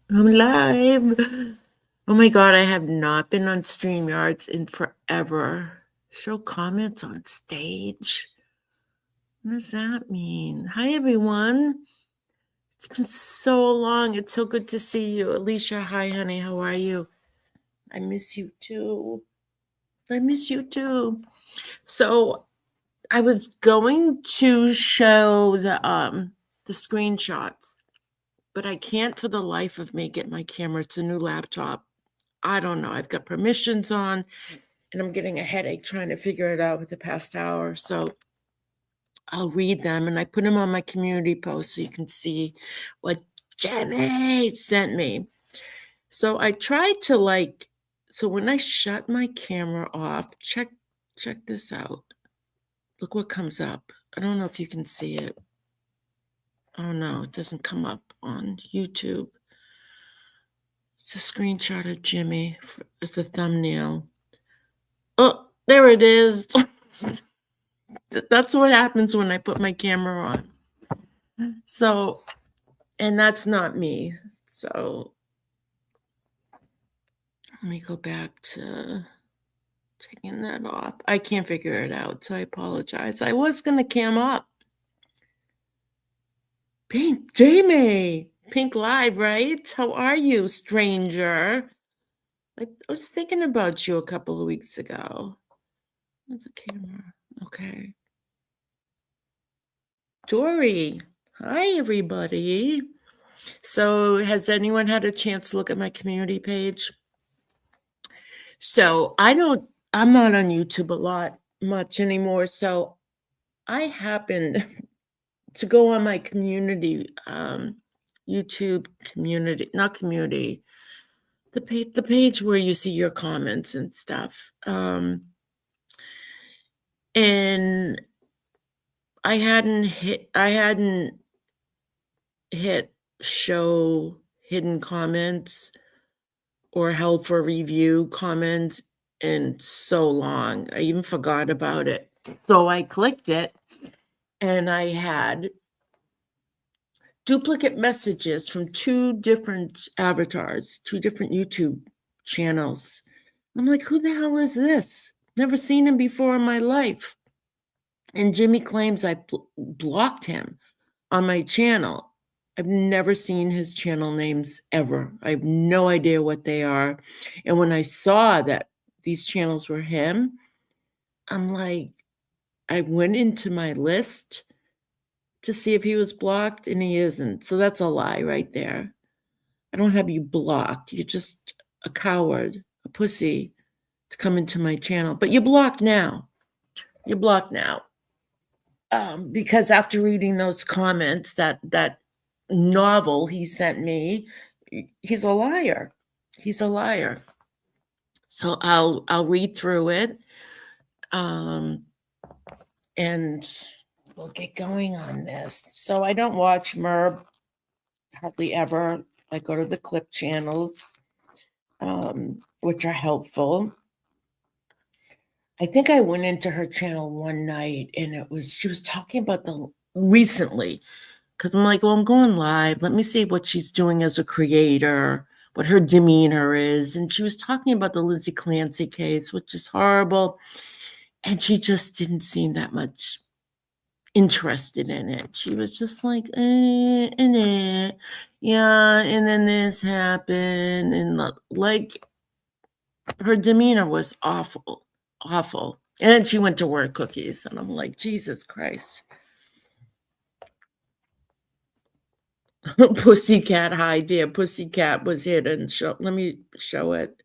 I'm live. Oh my God, I have not been on StreamYards in forever. Show comments on stage. What does that mean? Hi, everyone. It's been so long. It's so good to see you. Alicia, hi, honey. How are you? I miss you too. I miss you too. So I was going to show the screenshots, but I can't for the life of me get my camera. It's a new laptop. I don't know. I've got permissions on and I'm getting a headache trying to figure it out with the past hour. So I'll read them and I put them on my community post so you can see what Jimmi sent me. So I tried to so when I shut my camera off, check this out. Look what comes up. I don't know if you can see it. Oh no, it doesn't come up on YouTube. It's a screenshot of Jimmi. It's a thumbnail. Oh, there it is. That's what happens when I put my camera on. So, and that's not me. So let me go back to taking that off. I can't figure it out, so I apologize. I was going to cam up. Pink, Jamie, Pink Live, right? How are you, stranger? I was thinking about you a couple of weeks ago. Where's the camera? Okay. Dory, hi, everybody. So has anyone had a chance to look at my community page? So I'm not on YouTube much anymore. So I happened to go on my community, YouTube community, not community, the page where you see your comments and stuff. And I hadn't hit show hidden comments or held for review comments in so long. I even forgot about it. So I clicked it and I had duplicate messages from two different avatars, two different YouTube channels. I'm like, who the hell is this? Never seen him before in my life. And Jimmi claims I blocked him on my channel. I've never seen his channel names ever. I have no idea what they are. And when I saw that these channels were him, I'm like, I went into my list to see if he was blocked, and he isn't. So that's a lie right there. I don't have you blocked. You're just a coward, a pussy to come into my channel. But you're blocked now. You're blocked now. Because after reading those comments, that novel he sent me, he's a liar. He's a liar. So I'll read through it, and we'll get going on this. So I don't watch Merb hardly ever. I go to the clip channels, which are helpful. I think I went into her channel one night and she was talking about recently, because I'm like, well, I'm going live. Let me see what she's doing as a creator, what her demeanor is. And she was talking about the Lizzie Clancy case, which is horrible. And she just didn't seem that much interested in it. She was just like, yeah, and then this happened. And like, her demeanor was awful, awful. And she went to work cookies. And I'm like, Jesus Christ. Pussycat, hi dear. Pussycat was hidden. Let me show it.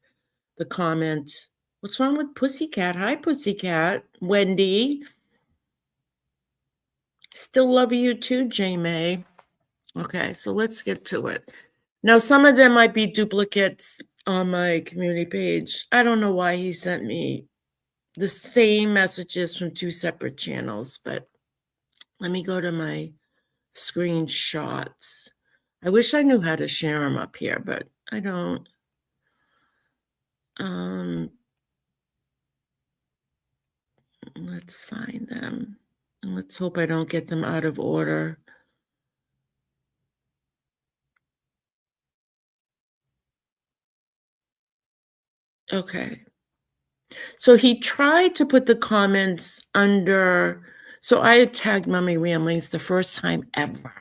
The comment. What's wrong with Pussycat? Hi, Pussycat. Wendy. Still love you too, Jamie. Okay, so let's get to it. Now, some of them might be duplicates on my community page. I don't know why he sent me the same messages from two separate channels, but let me go to my screenshots. I wish I knew how to share them up here, but I don't. Let's find them. And let's hope I don't get them out of order. Okay. So he tried to put the comments under. So I had tagged Mummy Ramblings the first time ever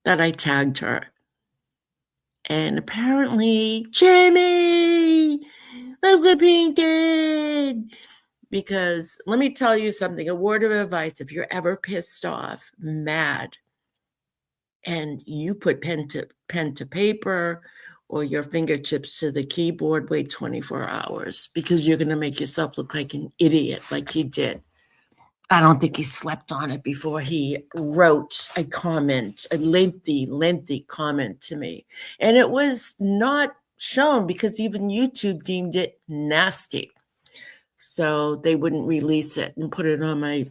that I tagged her. And apparently, Jimmy, look what being did. Because let me tell you something, a word of advice, if you're ever pissed off, mad, and you put pen to paper or your fingertips to the keyboard, wait 24 hours because you're going to make yourself look like an idiot like he did. I don't think he slept on it before he wrote a comment, a lengthy comment to me. And it was not shown because even YouTube deemed it nasty. So they wouldn't release it and put it on my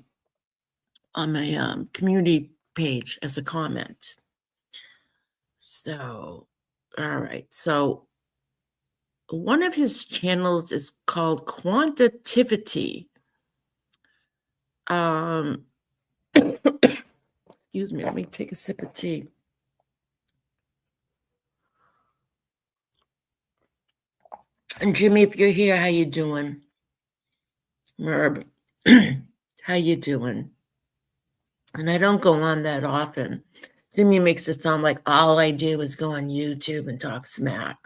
community page as a comment. So, all right. So one of his channels is called Quantitativity. Excuse me, let me take a sip of tea. And Jimmy, if you're here, how you doing? Merb, how you doing? And I don't go on that often. Jimmy makes it sound like all I do is go on YouTube and talk smack.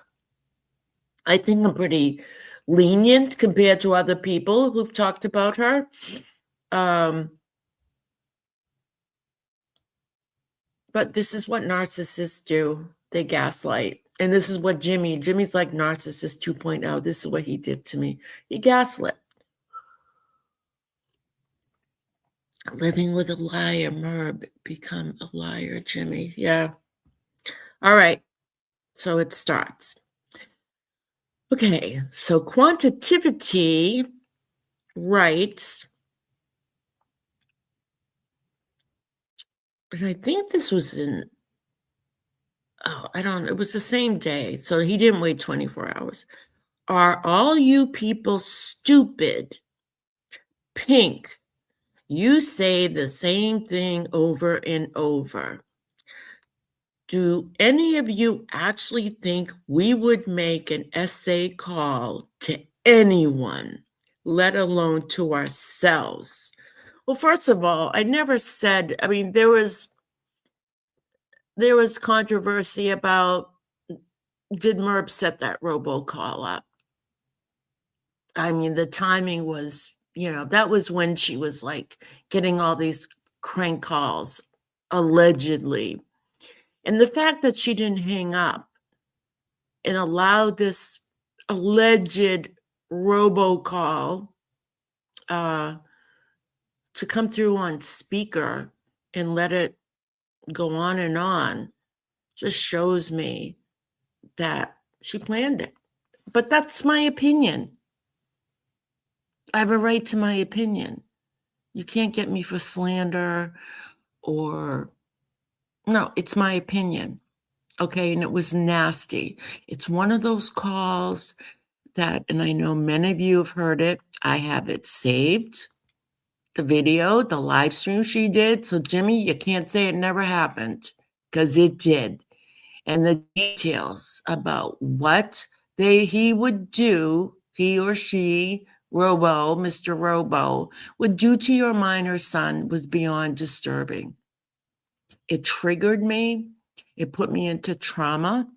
I think I'm pretty lenient compared to other people who've talked about her. But this is what narcissists do. They gaslight. And this is what Jimmy's like narcissist 2.0. This is what he did to me. He gaslit. Living with a liar, Merb. Become a liar, Jimmy. Yeah. All right. So it starts. Okay. So Quantitativity writes, and I think this was I don't know. It was the same day. So he didn't wait 24 hours. Are all you people stupid? Pink. You say the same thing over and over. Do any of you actually think we would make an essay call to anyone, let alone to ourselves? Well, first of all, I never said, I mean, there was controversy about, did Merb set that robocall up? I mean, the timing was, that was when she was like getting all these crank calls, allegedly. And the fact that she didn't hang up and allow this alleged robocall to come through on speaker and let it go on and on just shows me that she planned it. But that's my opinion. I have a right to my opinion. You can't get me for slander or, no, it's my opinion. Okay, and it was nasty. It's one of those calls that, and I know many of you have heard it. I have it saved, the video, the live stream she did. So Jimmy, you can't say it never happened because it did. And the details about what he would do, he or she, Mr. Robo, would do to your minor son was beyond disturbing. It triggered me. It put me into trauma.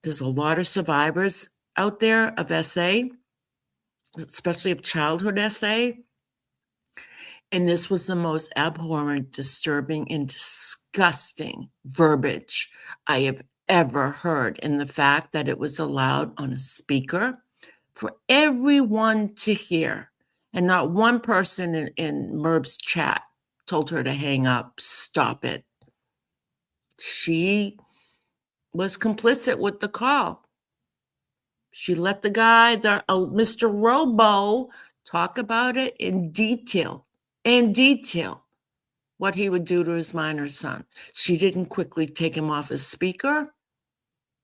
There's a lot of survivors out there of SA, especially of childhood SA. And this was the most abhorrent, disturbing, and disgusting verbiage I have ever heard. And the fact that it was allowed on a speaker for everyone to hear. And not one person in Merb's chat told her to hang up, stop it. She was complicit with the call. She let the guy, Mr. Robo, talk about it in detail, what he would do to his minor son. She didn't quickly take him off his speaker.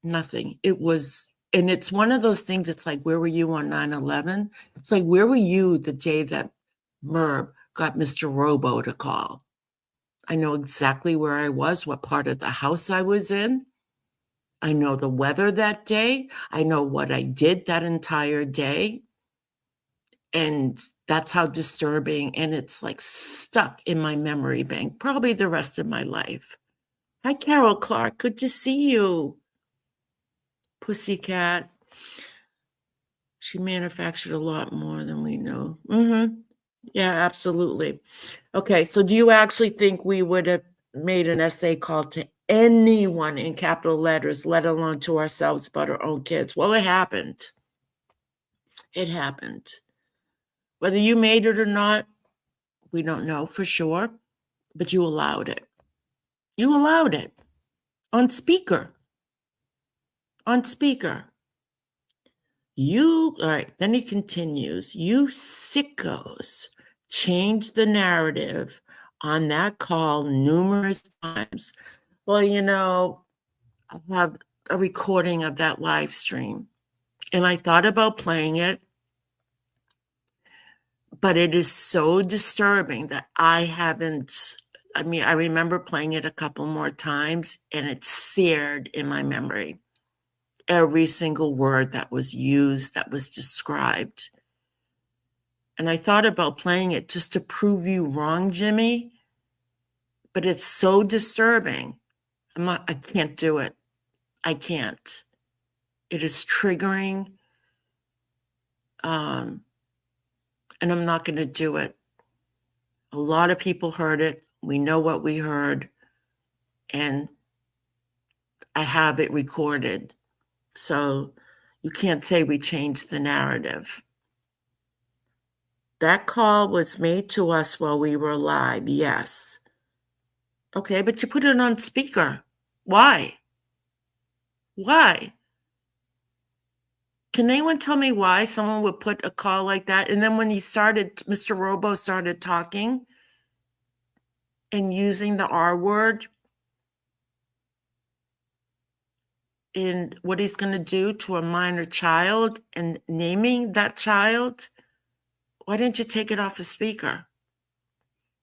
Nothing. It was, and it's one of those things, it's like, where were you on 9/11? It's like, where were you the day that Merb got Mr. Robo to call? I know exactly where I was, what part of the house I was in. I know the weather that day. I know what I did that entire day. And that's how disturbing, and it's, like, stuck in my memory bank, probably the rest of my life. Hi, Carol Clark, good to see you. Pussycat. She manufactured a lot more than we know. Mhm. Yeah, absolutely. Okay, so do you actually think we would have made an essay call to anyone in capital letters, let alone to ourselves about our own kids? Well, it happened. It happened. Whether you made it or not, we don't know for sure, but you allowed it. You allowed it on speaker. On speaker. You, all right, then he continues, you sickos changed the narrative on that call numerous times. Well, I have a recording of that live stream, and I thought about playing it, but it is so disturbing that I haven't. I mean, I remember playing it a couple more times, and it's seared in my memory. Every single word that was used, that was described. And I thought about playing it just to prove you wrong, Jimmy, but it's so disturbing. I can't do it. I can't. It is triggering. And I'm not going to do it. A lot of people heard it. We know what we heard. And I have it recorded. So you can't say we changed the narrative. That call was made to us while we were alive, yes. Okay, but you put it on speaker. Why? Why? Can anyone tell me why someone would put a call like that? And then when Mr. Robo started talking and using the R word in what he's going to do to a minor child and naming that child, why didn't you take it off a speaker?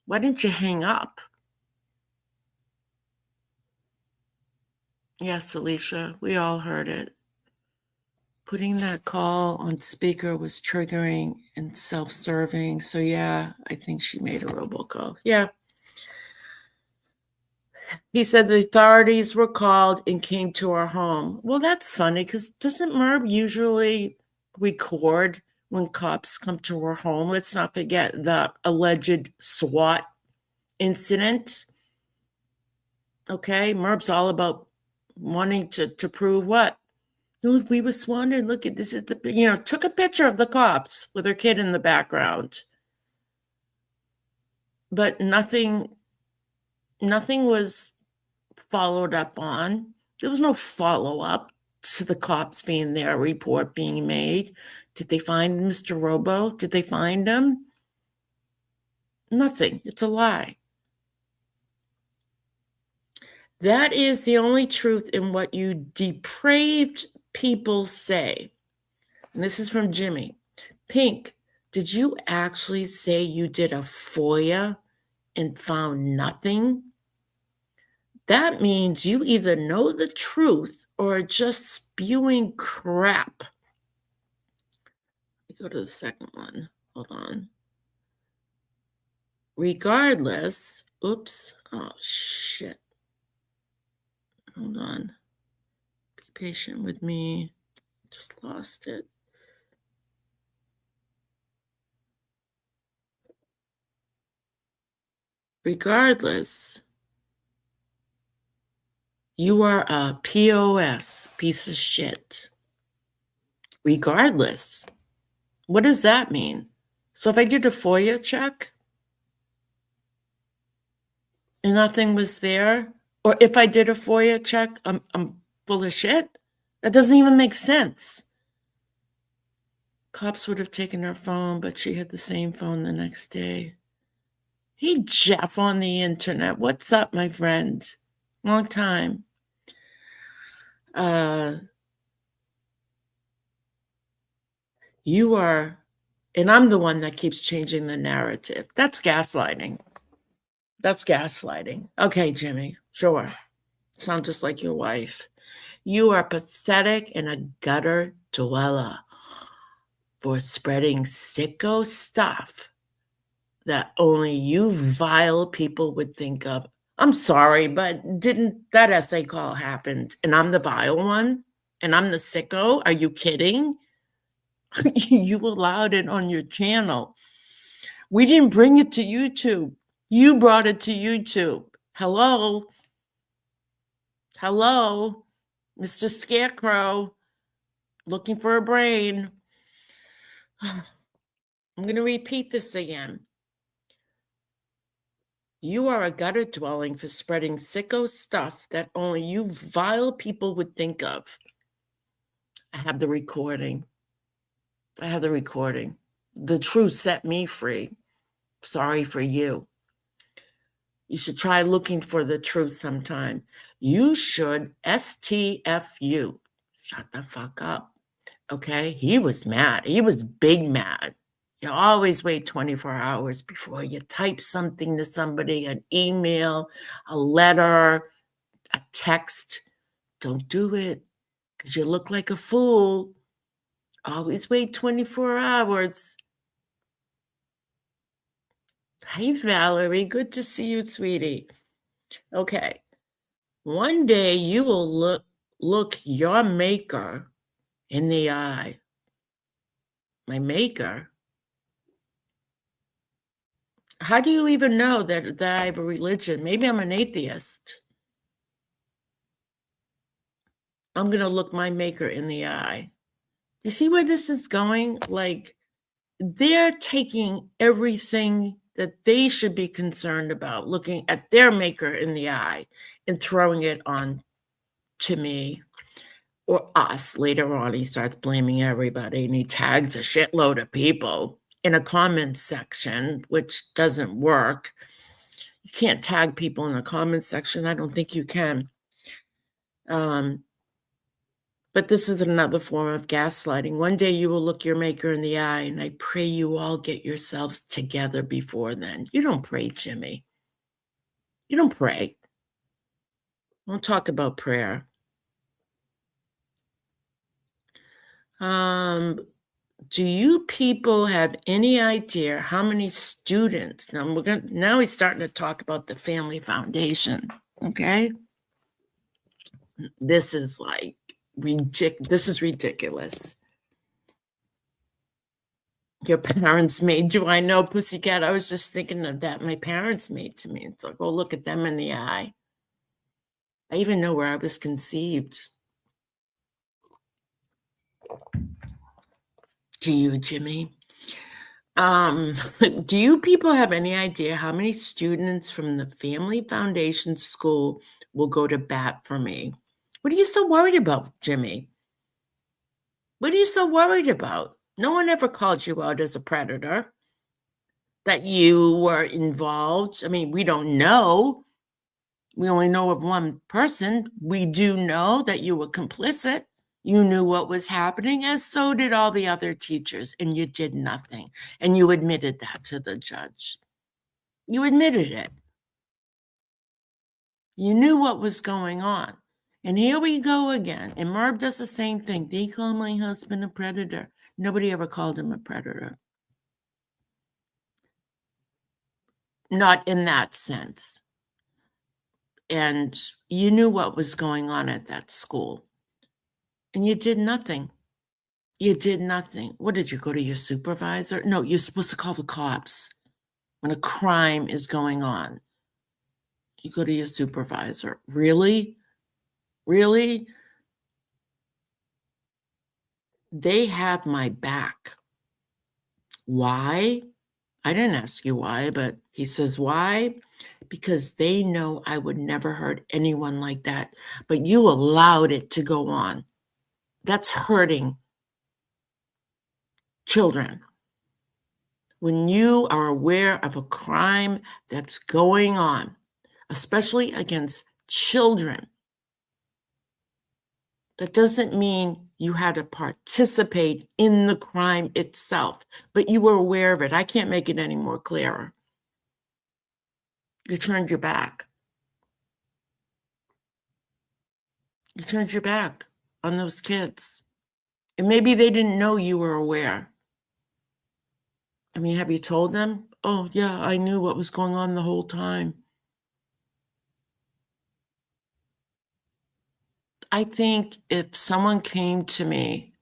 Why didn't you hang up? Yes, Alicia, we all heard it. Putting that call on speaker was triggering and self-serving. So yeah, I think she made a robocall. Yeah. He said the authorities were called and came to our home. Well, that's funny because doesn't Merb usually record when cops come to her home? Let's not forget the alleged SWAT incident. Okay, Merb's all about wanting to prove what? No, we were swanted. Look at this is took a picture of the cops with her kid in the background. But nothing was followed up on. There was no follow-up to the cops being there, a report being made. Did they find Mr. Robo? Did they find him? Nothing. It's a lie. That is the only truth in what you depraved people say. And this is from Jimmy. Pink, did you actually say you did a FOIA and found nothing? That means you either know the truth or are just spewing crap. Let's go to the second one. Hold on. Regardless, oops. Oh, shit. Hold on. Be patient with me. Just lost it. Regardless, you are a POS, piece of shit. Regardless. What does that mean? So if I did a FOIA check and nothing was there, or if I did a FOIA check, I'm full of shit? That doesn't even make sense. Cops would have taken her phone, but she had the same phone the next day. Hey, Jeff on the internet. What's up, my friend? Long time. You are, and I'm the one that keeps changing the narrative. That's gaslighting. That's gaslighting. Okay, Jimmy, sure. Sound just like your wife. You are pathetic and a gutter dweller for spreading sicko stuff that only you vile people would think of. I'm sorry, but didn't that essay call happened and I'm the vile one? And I'm the sicko? Are you kidding? You allowed it on your channel. We didn't bring it to YouTube. You brought it to YouTube. Hello? Hello? Mr. Scarecrow, looking for a brain. I'm going to repeat this again. You are a gutter dwelling for spreading sicko stuff that only you vile people would think of. I have the recording. The truth set me free. Sorry for you. You should try looking for the truth sometime. You should STFU. Shut the fuck up. Okay? He was mad. He was big mad. You always wait 24 hours before you type something to somebody, an email, a letter, a text. Don't do it because you look like a fool. Always wait 24 hours. Hey, Valerie. Good to see you, sweetie. Okay. One day you will look your maker in the eye. My maker? How do you even know that I have a religion? Maybe I'm an atheist. I'm going to look my maker in the eye. You see where this is going? Like, they're taking everything that they should be concerned about, looking at their maker in the eye and throwing it on to me or us. Later on, he starts blaming everybody and he tags a shitload of people in a comment section, which doesn't work. You can't tag people in a comment section. I don't think you can. But this is another form of gaslighting. One day you will look your maker in the eye, and I pray you all get yourselves together before then. You don't pray, Jimmy. You don't pray. Don't talk about prayer. Do you people have any idea how many students? Now he's starting to talk about the Family Foundation. Okay. This is like ridiculous. This is ridiculous. Your parents made you. I know, pussycat. I was just thinking of that. My parents made to me. So go look at them in the eye. I even know where I was conceived. Do you, Jimmy? Do you people have any idea how many students from the Family Foundation school will go to bat for me? What are you so worried about, Jimmy? What are you so worried about? No one ever called you out as a predator, that you were involved. I mean, we don't know. We only know of one person. We do know that you were complicit. You knew what was happening, as so did all the other teachers, and you did nothing. And you admitted that to the judge. You admitted it. You knew what was going on. And here we go again. And Merv does the same thing. They call my husband a predator. Nobody ever called him a predator. Not in that sense. And you knew what was going on at that school. And you did nothing. You did nothing. What did you go to your supervisor? No, you're supposed to call the cops when a crime is going on. You go to your supervisor. Really? Really? They have my back. Why? I didn't ask you why, but he says, why? Because they know I would never hurt anyone like that. But you allowed it to go on. That's hurting children. When you are aware of a crime that's going on, especially against children, that doesn't mean you had to participate in the crime itself, but you were aware of it. I can't make it any more clearer. You turned your back. You turned your back on those kids. And maybe they didn't know you were aware. I mean, have you told them? Oh, yeah, I knew what was going on the whole time. I think if someone came to me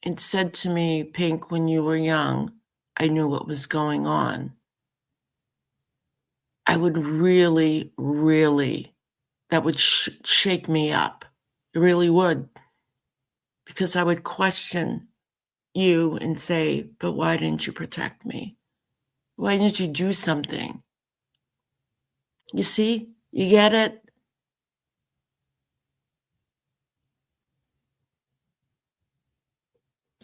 and said to me, Pink, when you were young, I knew what was going on, I would really, really, that would shake me up. It really would. Because I would question you and say, but why didn't you protect me? Why didn't you do something? You see? You get it?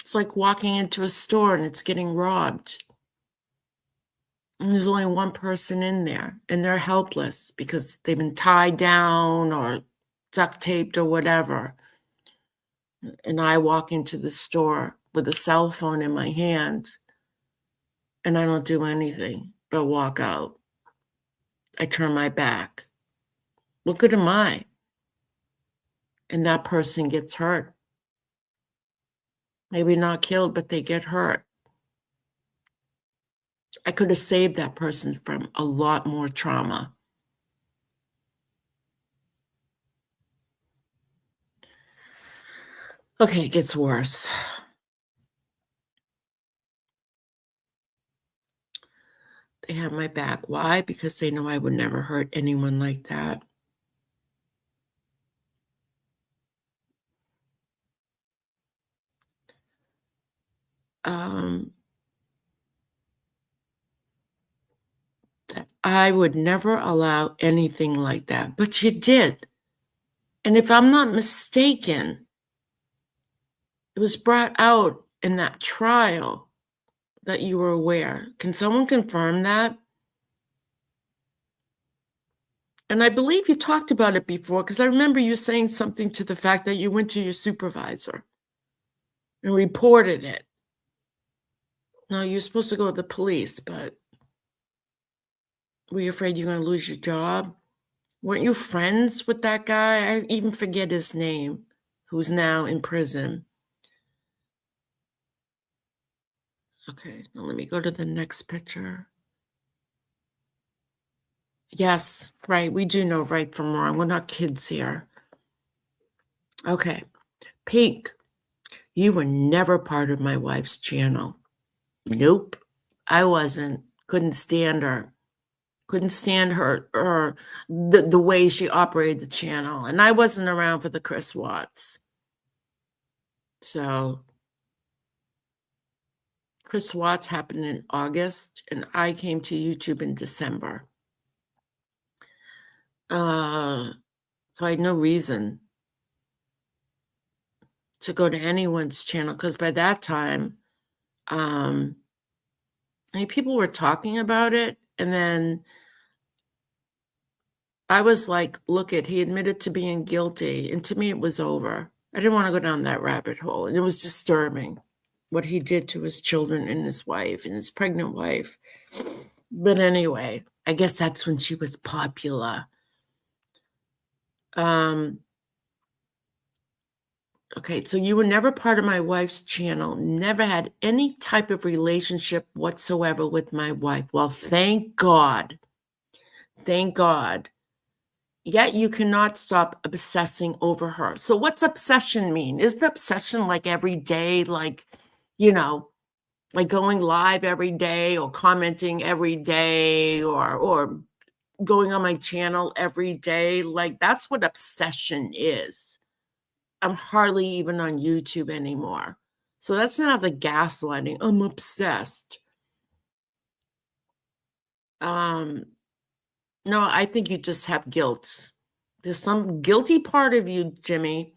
It's like walking into a store and it's getting robbed. And there's only one person in there, and they're helpless because they've been tied down or duct taped or whatever. And I walk into the store with a cell phone in my hand, and I don't do anything but walk out. I turn my back. What good am I? And that person gets hurt. Maybe not killed, but they get hurt. I could have saved that person from a lot more trauma. Okay, it gets worse. They have my back. Why? Because they know I would never hurt anyone like that. That I would never allow anything like that, but you did. And if I'm not mistaken, it was brought out in that trial that you were aware. Can someone confirm that? And I believe you talked about it before because I remember you saying something to the fact that you went to your supervisor and reported it. No, you're supposed to go to the police, but were you afraid you're going to lose your job? Weren't you friends with that guy? I even forget his name, who's now in prison. Okay, now let me go to the next picture. Yes, right. We do know right from wrong. We're not kids here. Okay. Pink, you were never part of my wife's channel. Nope, I wasn't. Couldn't stand her. Couldn't stand her or the way she operated the channel. And I wasn't around for the Chris Watts. So Chris Watts happened in August, and I came to YouTube in December. So I had no reason to go to anyone's channel because by that time, I mean, people were talking about it, and then I was like, look it, he admitted to being guilty, and to me it was over. I didn't want to go down that rabbit hole, and it was disturbing what he did to his children and his wife and his pregnant wife. But anyway, I guess that's when she was popular. Okay, so you were never part of my wife's channel, never had any type of relationship whatsoever with my wife. Well, thank God. Thank God. Yet you cannot stop obsessing over her. So what's obsession mean? Isn't obsession like every day, like, you know, like going live every day or commenting every day or going on my channel every day? Like that's what obsession is. I'm hardly even on YouTube anymore. So that's not the gaslighting. I'm obsessed. No, I think you just have guilt. There's some guilty part of you, Jimmy,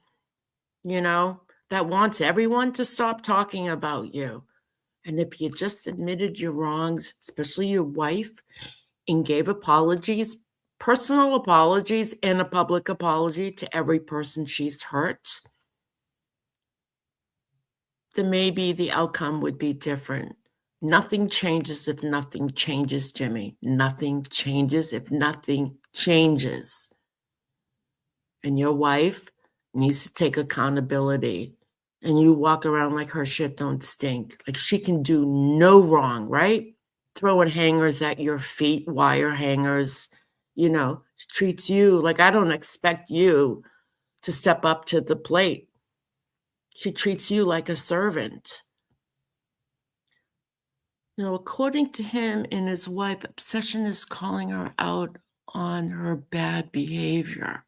that wants everyone to stop talking about you. And if you just admitted your wrongs, especially your wife, and gave apologies, personal apologies, and a public apology to every person she's hurt, then maybe the outcome would be different. Nothing changes if nothing changes, Jimmy. Nothing changes if nothing changes. And your wife needs to take accountability. And you walk around like her shit don't stink. Like she can do no wrong, right? Throwing hangers at your feet, wire hangers, treats you like I don't expect you to step up to the plate. She treats you like a servant. According to him and his wife, obsession is calling her out on her bad behavior.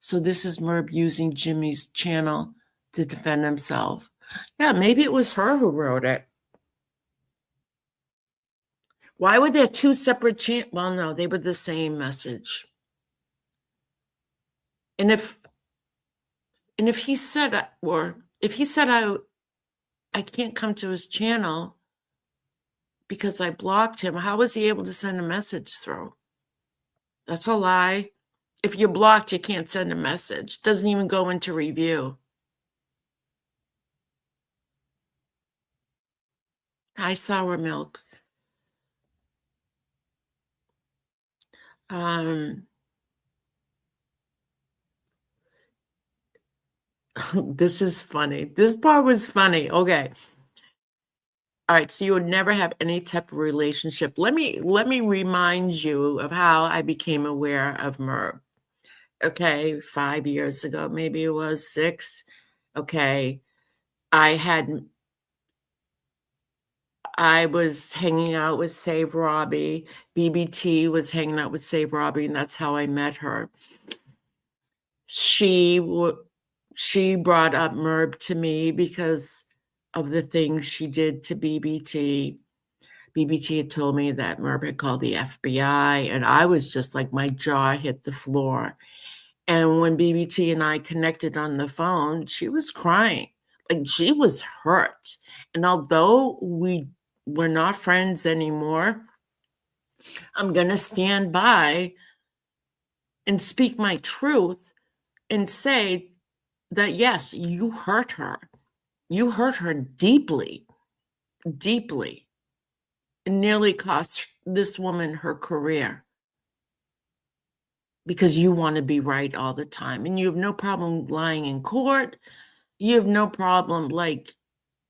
So this is Merb using Jimmy's channel to defend himself. Yeah, maybe it was her who wrote it. Why were there two separate channels? Well, no, they were the same message. And if he said, I can't come to his channel because I blocked him, how was he able to send a message through? That's a lie. If you're blocked, you can't send a message. Doesn't even go into review. Hi, Sour Milk. This is funny. This part was funny. Okay. All right. So you would never have any type of relationship. Let me remind you of how I became aware of Merb. Okay. 5 years ago, maybe it was 6. Okay. I was hanging out with Save Robbie. BBT was hanging out with Save Robbie, and that's how I met her. She brought up Merb to me because of the things she did to BBT. BBT had told me that Merb had called the FBI, and I was just like, my jaw hit the floor. And when BBT and I connected on the phone, she was crying. Like she was hurt. And although we were not friends anymore, I'm going to stand by and speak my truth and say that, yes, you hurt her. You hurt her deeply, deeply. It nearly cost this woman her career because you want to be right all the time. And you have no problem lying in court. You have no problem,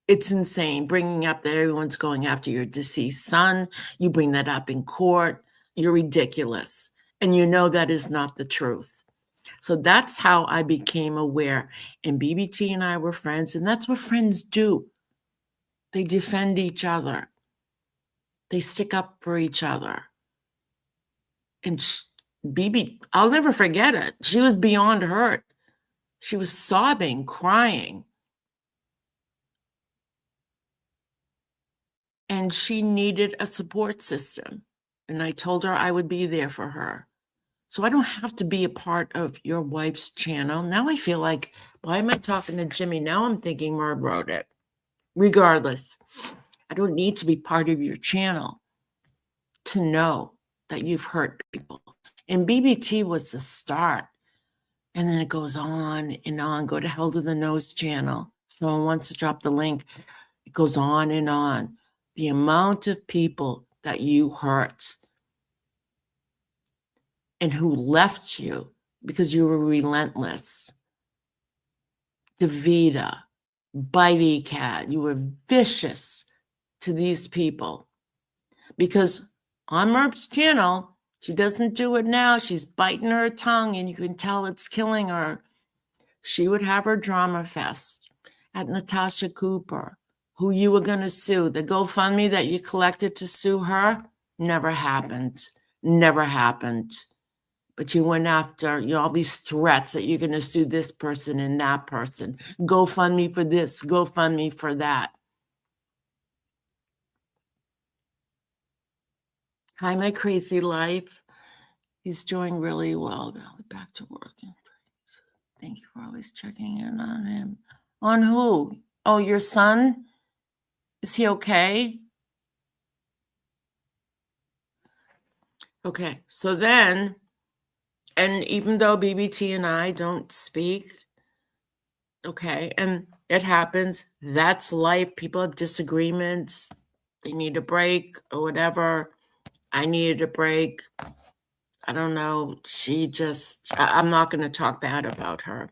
it's insane bringing up that everyone's going after your deceased son. You bring that up in court. You're ridiculous. And you know that is not the truth. So that's how I became aware. And BBT and I were friends, and that's what friends do. They defend each other. They stick up for each other. And BB, I'll never forget it. She was beyond hurt. She was sobbing, crying. And she needed a support system. And I told her I would be there for her. So I don't have to be a part of your wife's channel. Now I feel like, why am I talking to Jimmy? Now I'm thinking Merb wrote it. Regardless, I don't need to be part of your channel to know that you've hurt people. And BBT was the start. And then it goes on and on. Go to Hell to the Nose channel. Someone wants to drop the link. It goes on and on. The amount of people that you hurt and who left you because you were relentless. Davida, Bitey Cat, you were vicious to these people. Because on Merp's channel, she doesn't do it now. She's biting her tongue and you can tell it's killing her. She would have her drama fest at Natasha Cooper, who you were going to sue. The GoFundMe that you collected to sue her never happened. Never happened. But you went after all these threats that you're going to sue this person and that person. GoFundMe for this, GoFundMe for that. Hi, my crazy life. He's doing really well. Back to work. Thank you for always checking in on him. On who? Oh, your son? Is he okay? Okay, so then, and even though BBT and I don't speak, okay, and it happens, that's life. People have disagreements. They need a break or whatever. I needed a break. I don't know. I'm not going to talk bad about her.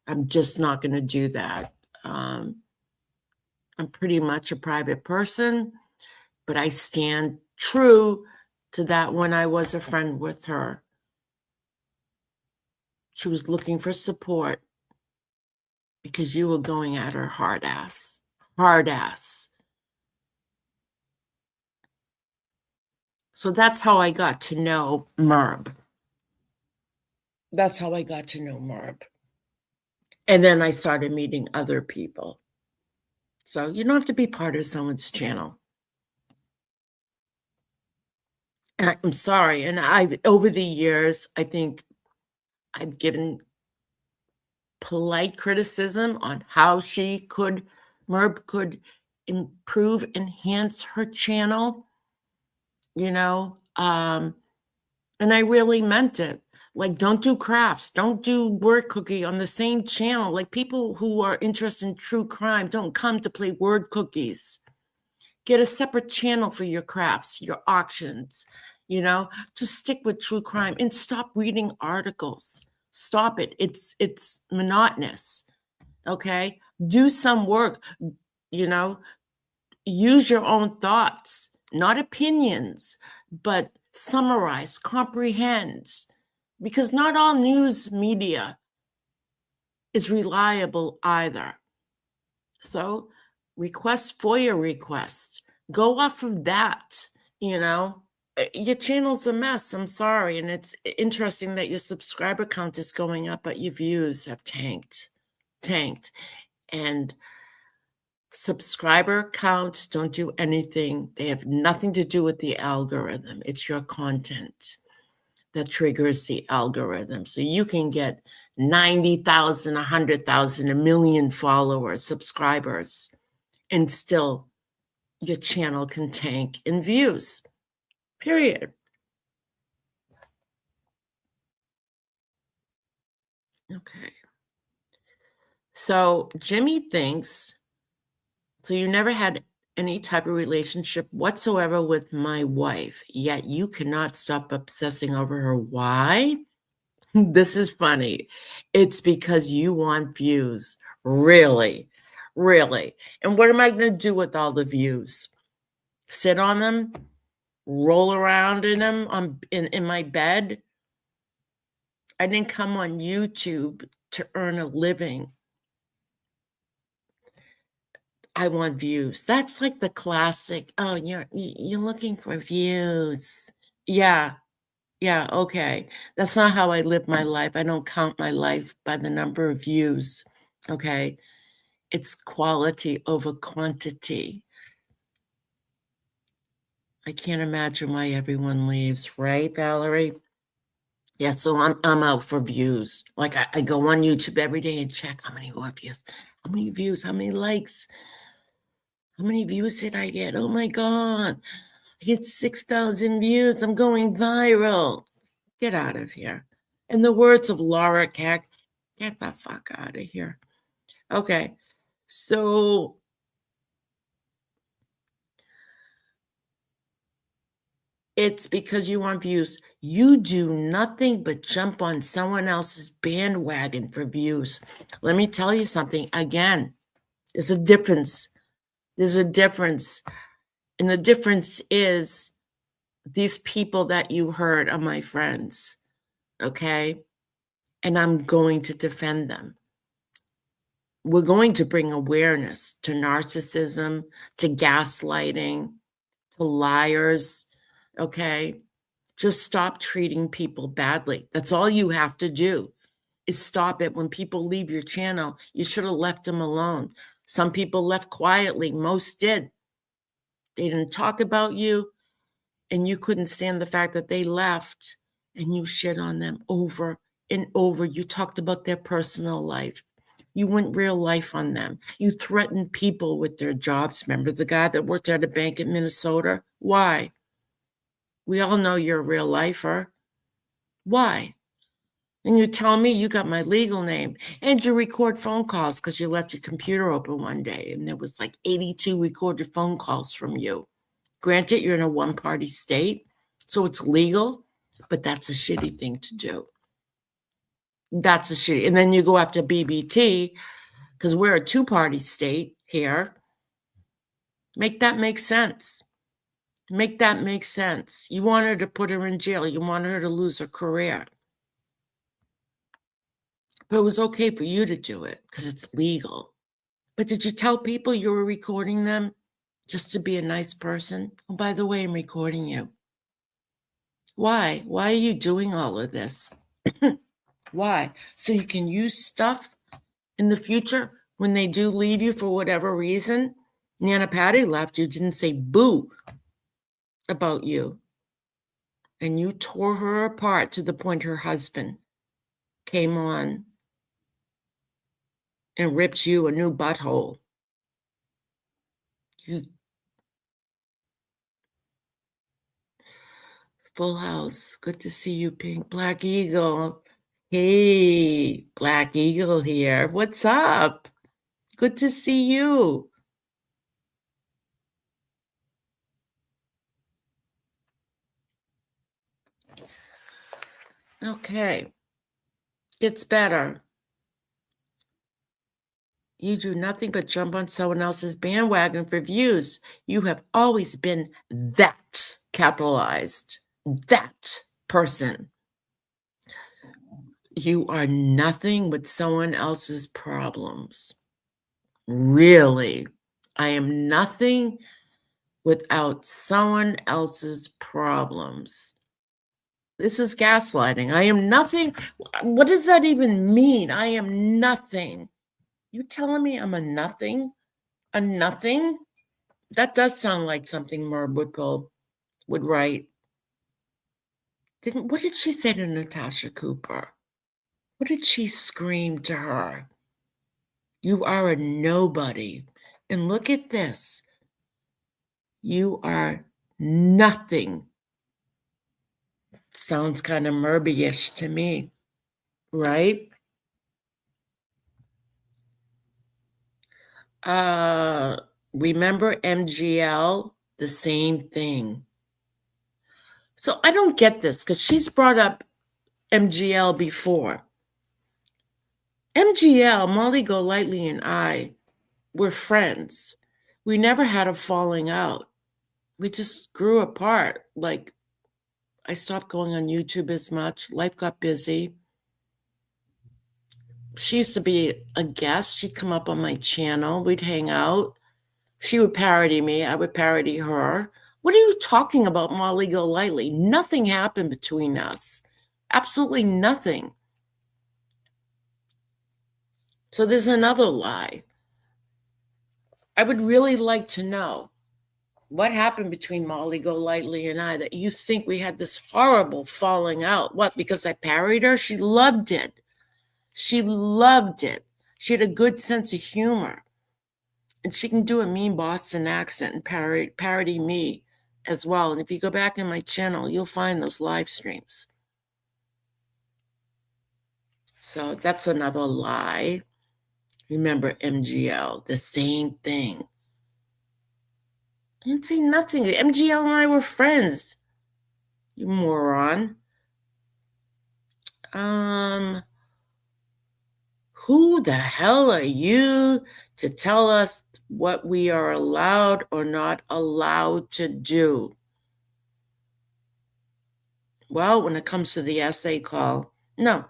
I'm just not going to do that. I'm pretty much a private person, but I stand true to that. When I was a friend with her, she was looking for support because you were going at her hard ass. So that's how I got to know Merb. And then I started meeting other people. So you don't have to be part of someone's channel. And I'm sorry. And over the years, I think I've given polite criticism on how Merb could improve, enhance her channel, and I really meant it. Like, don't do crafts, don't do word cookie on the same channel. Like, people who are interested in true crime don't come to play word cookies. Get a separate channel for your crafts, your auctions, just stick with true crime and stop reading articles. Stop it. It's monotonous. Okay? Do some work, use your own thoughts, not opinions, but summarize, comprehend, because not all news media is reliable either. So request FOIA requests. Go off of that, Your channel's a mess, I'm sorry. And it's interesting that your subscriber count is going up, but your views have tanked. And subscriber counts don't do anything. They have nothing to do with the algorithm. It's your content that triggers the algorithm. So you can get 90,000, 100,000, a million followers, subscribers, and still your channel can tank in views, period. Okay. So Jimmy thinks, so you never had any type of relationship whatsoever with my wife, yet you cannot stop obsessing over her. Why? This is funny. It's because you want views. Really? And what am I going to do with all the views? Sit on them? Roll around in them in my bed? I didn't come on YouTube to earn a living. I want views. That's like the classic, oh, you're looking for views. Yeah, okay. That's not how I live my life. I don't count my life by the number of views, okay? It's quality over quantity. I can't imagine why everyone leaves, right, Valerie? Yeah, so I'm out for views. Like, I go on YouTube every day and check how many more views, how many views, how many likes. How many views did I get? Oh my God. I get 6,000 views. I'm going viral. Get out of here. In the words of Laura Keck, get the fuck out of here. Okay. So it's because you want views. You do nothing but jump on someone else's bandwagon for views. Let me tell you something. Again, there's a difference. And the difference is these people that you heard are my friends, okay? And I'm going to defend them. We're going to bring awareness to narcissism, to gaslighting, to liars, okay? Just stop treating people badly. That's all you have to do is stop it. When people leave your channel, you should have left them alone. Some people left quietly. Most did. They didn't talk about you, and you couldn't stand the fact that they left, and you shit on them over and over. You talked about their personal life. You went real life on them. You threatened people with their jobs. Remember the guy that worked at a bank in Minnesota? Why? We all know you're a real lifer. Why? And you tell me you got my legal name, and you record phone calls because you left your computer open one day and there was like 82 recorded phone calls from you. Granted, you're in a one-party state, so it's legal, but that's a shitty thing to do. That's a shitty. And then you go after BBT because we're a two-party state here. Make that make sense. Make that make sense. You want her to put her in jail. You want her to lose her career. But it was okay for you to do it because it's legal. But did you tell people you were recording them just to be a nice person? Oh, by the way, I'm recording you. Why? Why are you doing all of this? Why? So you can use stuff in the future when they do leave you for whatever reason? Nana Patty left you, didn't say boo about you. And you tore her apart to the point her husband came on and ripped you a new butthole. You Full house. Good to see you, Pink. Black Eagle. Hey, Black Eagle here. What's up? Good to see you. Okay. Gets better. You do nothing but jump on someone else's bandwagon for views. You have always been that capitalized, that person. You are nothing but someone else's problems. Really. I am nothing without someone else's problems. This is gaslighting. I am nothing. What does that even mean? I am nothing. You telling me I'm a nothing? A nothing? That does sound like something Merv would write. What did she say to Natasha Cooper? What did she scream to her? You are a nobody. And look at this. You are nothing. Sounds kind of Murby-ish to me, right? Remember MGL? The same thing. So I don't get this because she's brought up MGL before. MGL, Molly Golightly, and I were friends. We never had a falling out. We just grew apart. Like, I stopped going on YouTube as much. Life got busy. She used to be a guest. She'd come up on my channel. We'd hang out. She would parody me. I would parody her. What are you talking about, Molly Golightly? Nothing happened between us. Absolutely nothing. So there's another lie. I would really like to know what happened between Molly Golightly and I that you think we had this horrible falling out. What, because I parodied her? She loved it. She loved it. She had a good sense of humor. And she can do a mean Boston accent and parody me as well. And if you go back in my channel, you'll find those live streams. So that's another lie. Remember MGL, the same thing. I didn't say nothing. MGL and I were friends, you moron. Who the hell are you to tell us what we are allowed or not allowed to do? Well, when it comes to the essay call, no,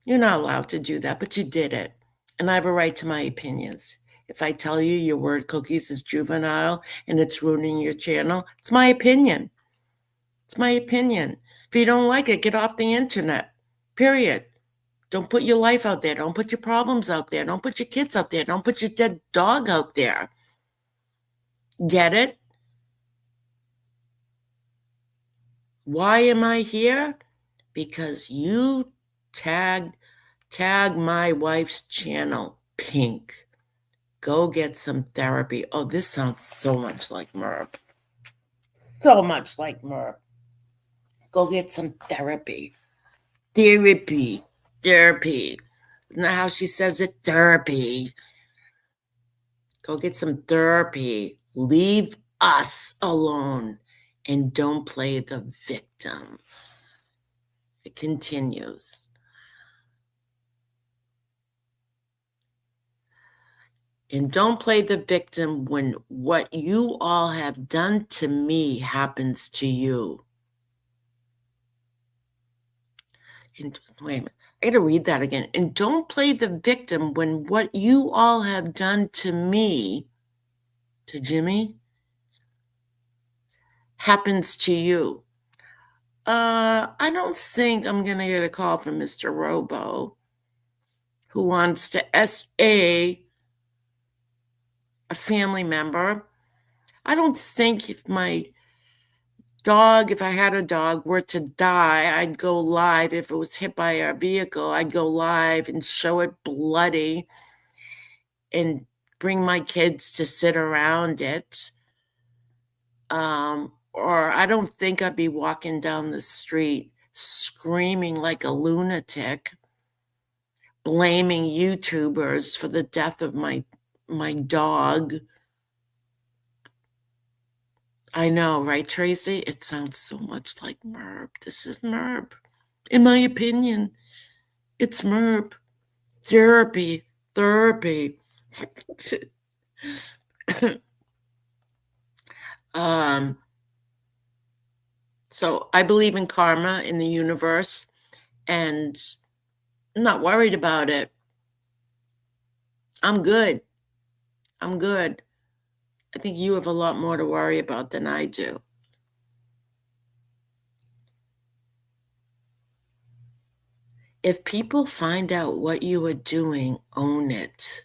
you're not allowed to do that, but you did it. And I have a right to my opinions. If I tell you your word cookies is juvenile and it's ruining your channel, it's my opinion. It's my opinion. If you don't like it, get off the internet, period. Don't put your life out there. Don't put your problems out there. Don't put your kids out there. Don't put your dead dog out there. Get it? Why am I here? Because you tag my wife's channel, Pink. Go get some therapy. Oh, this sounds so much like Merv. So much like Merv. Go get some therapy. Therapy. Isn't that how she says it? Therapy. Go get some therapy. Leave us alone and don't play the victim. It continues. And don't play the victim when what you all have done to me happens to you. And wait a minute, I gotta read that again. And don't play the victim when what you all have done to me, to Jimmy, happens to you. I don't think I'm gonna get a call from Mr. Robo, who wants to SA a family member. I don't think if my dog, if I had a dog, were to die, I'd go live. If it was hit by a vehicle, I'd go live and show it bloody and bring my kids to sit around it. Or I don't think I'd be walking down the street screaming like a lunatic, blaming YouTubers for the death of my dog. I know, right, Tracy? It sounds so much like Merb. This is Merb. In my opinion, it's Merb. Therapy. um, so I believe in karma, in the universe, and I'm not worried about it. I'm good. I'm good. I think you have a lot more to worry about than I do. If people find out what you are doing, own it.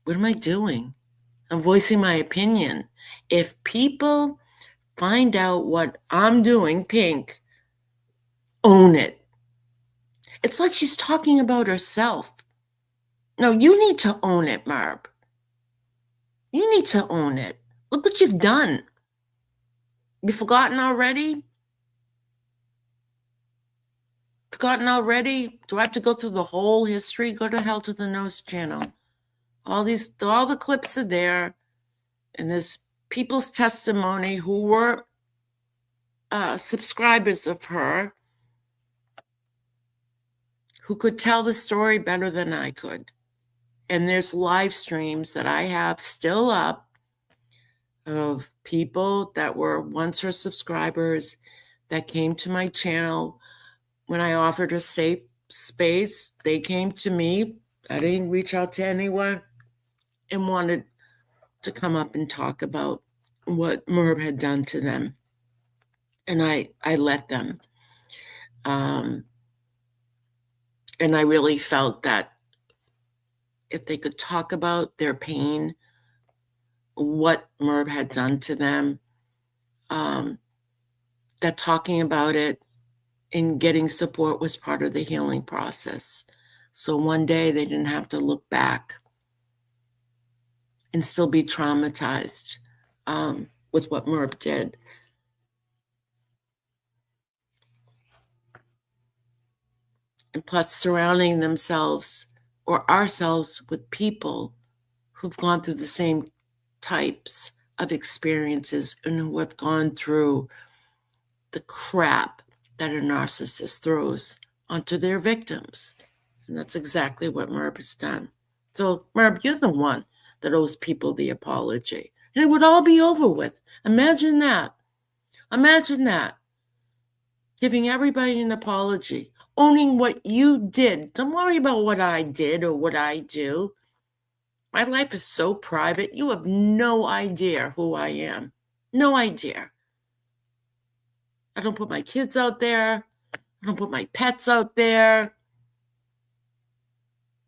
What am I doing? I'm voicing my opinion. If people find out what I'm doing, Pink, own it. It's like she's talking about herself. No, you need to own it, Marb. You need to own it. Look what you've done. You forgotten already? Forgotten already? Do I have to go through the whole history? Go to Hell to the Nose channel. All the clips are there, and there's people's testimony who were subscribers of her, who could tell the story better than I could. And there's live streams that I have still up of people that were once her subscribers that came to my channel when I offered a safe space. They came to me. I didn't reach out to anyone and wanted to come up and talk about what Merb had done to them. And I let them. And I really felt that if they could talk about their pain, what Merb had done to them, that talking about it and getting support was part of the healing process. So one day they didn't have to look back and still be traumatized with what Merb did. And plus, surrounding themselves or ourselves with people who've gone through the same types of experiences and who have gone through the crap that a narcissist throws onto their victims. And that's exactly what Merb has done. So, Merb, you're the one that owes people the apology. And it would all be over with. Imagine that. Imagine that. Giving everybody an apology, owning what you did. Don't worry about what I did or what I do. My life is so private. You have no idea who I am. No idea. I don't put my kids out there. I don't put my pets out there.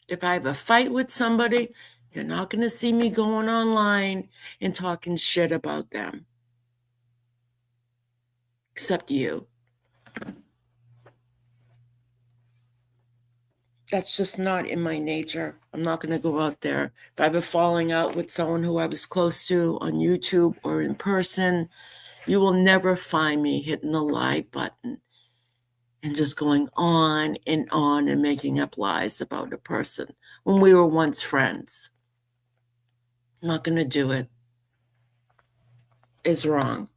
If I have a fight with somebody, you're not going to see me going online and talking shit about them. Except you. That's just not in my nature. I'm not going to go out there. If I have a falling out with someone who I was close to on YouTube or in person, you will never find me hitting the live button and just going on and making up lies about a person when we were once friends. I'm not going to do it. It's wrong.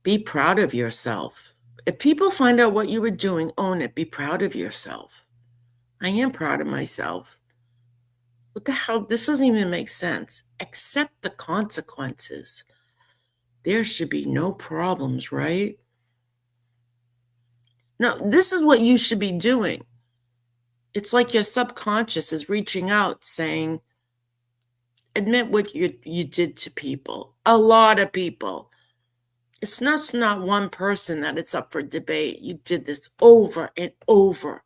Be proud of yourself. If people find out what you were doing, own it. Be proud of yourself. I am proud of myself. What the hell? This doesn't even make sense. Accept the consequences. There should be no problems, right? No, this is what you should be doing. It's like your subconscious is reaching out saying, admit what you did to people. A lot of people. It's not one person that it's up for debate. You did this over and over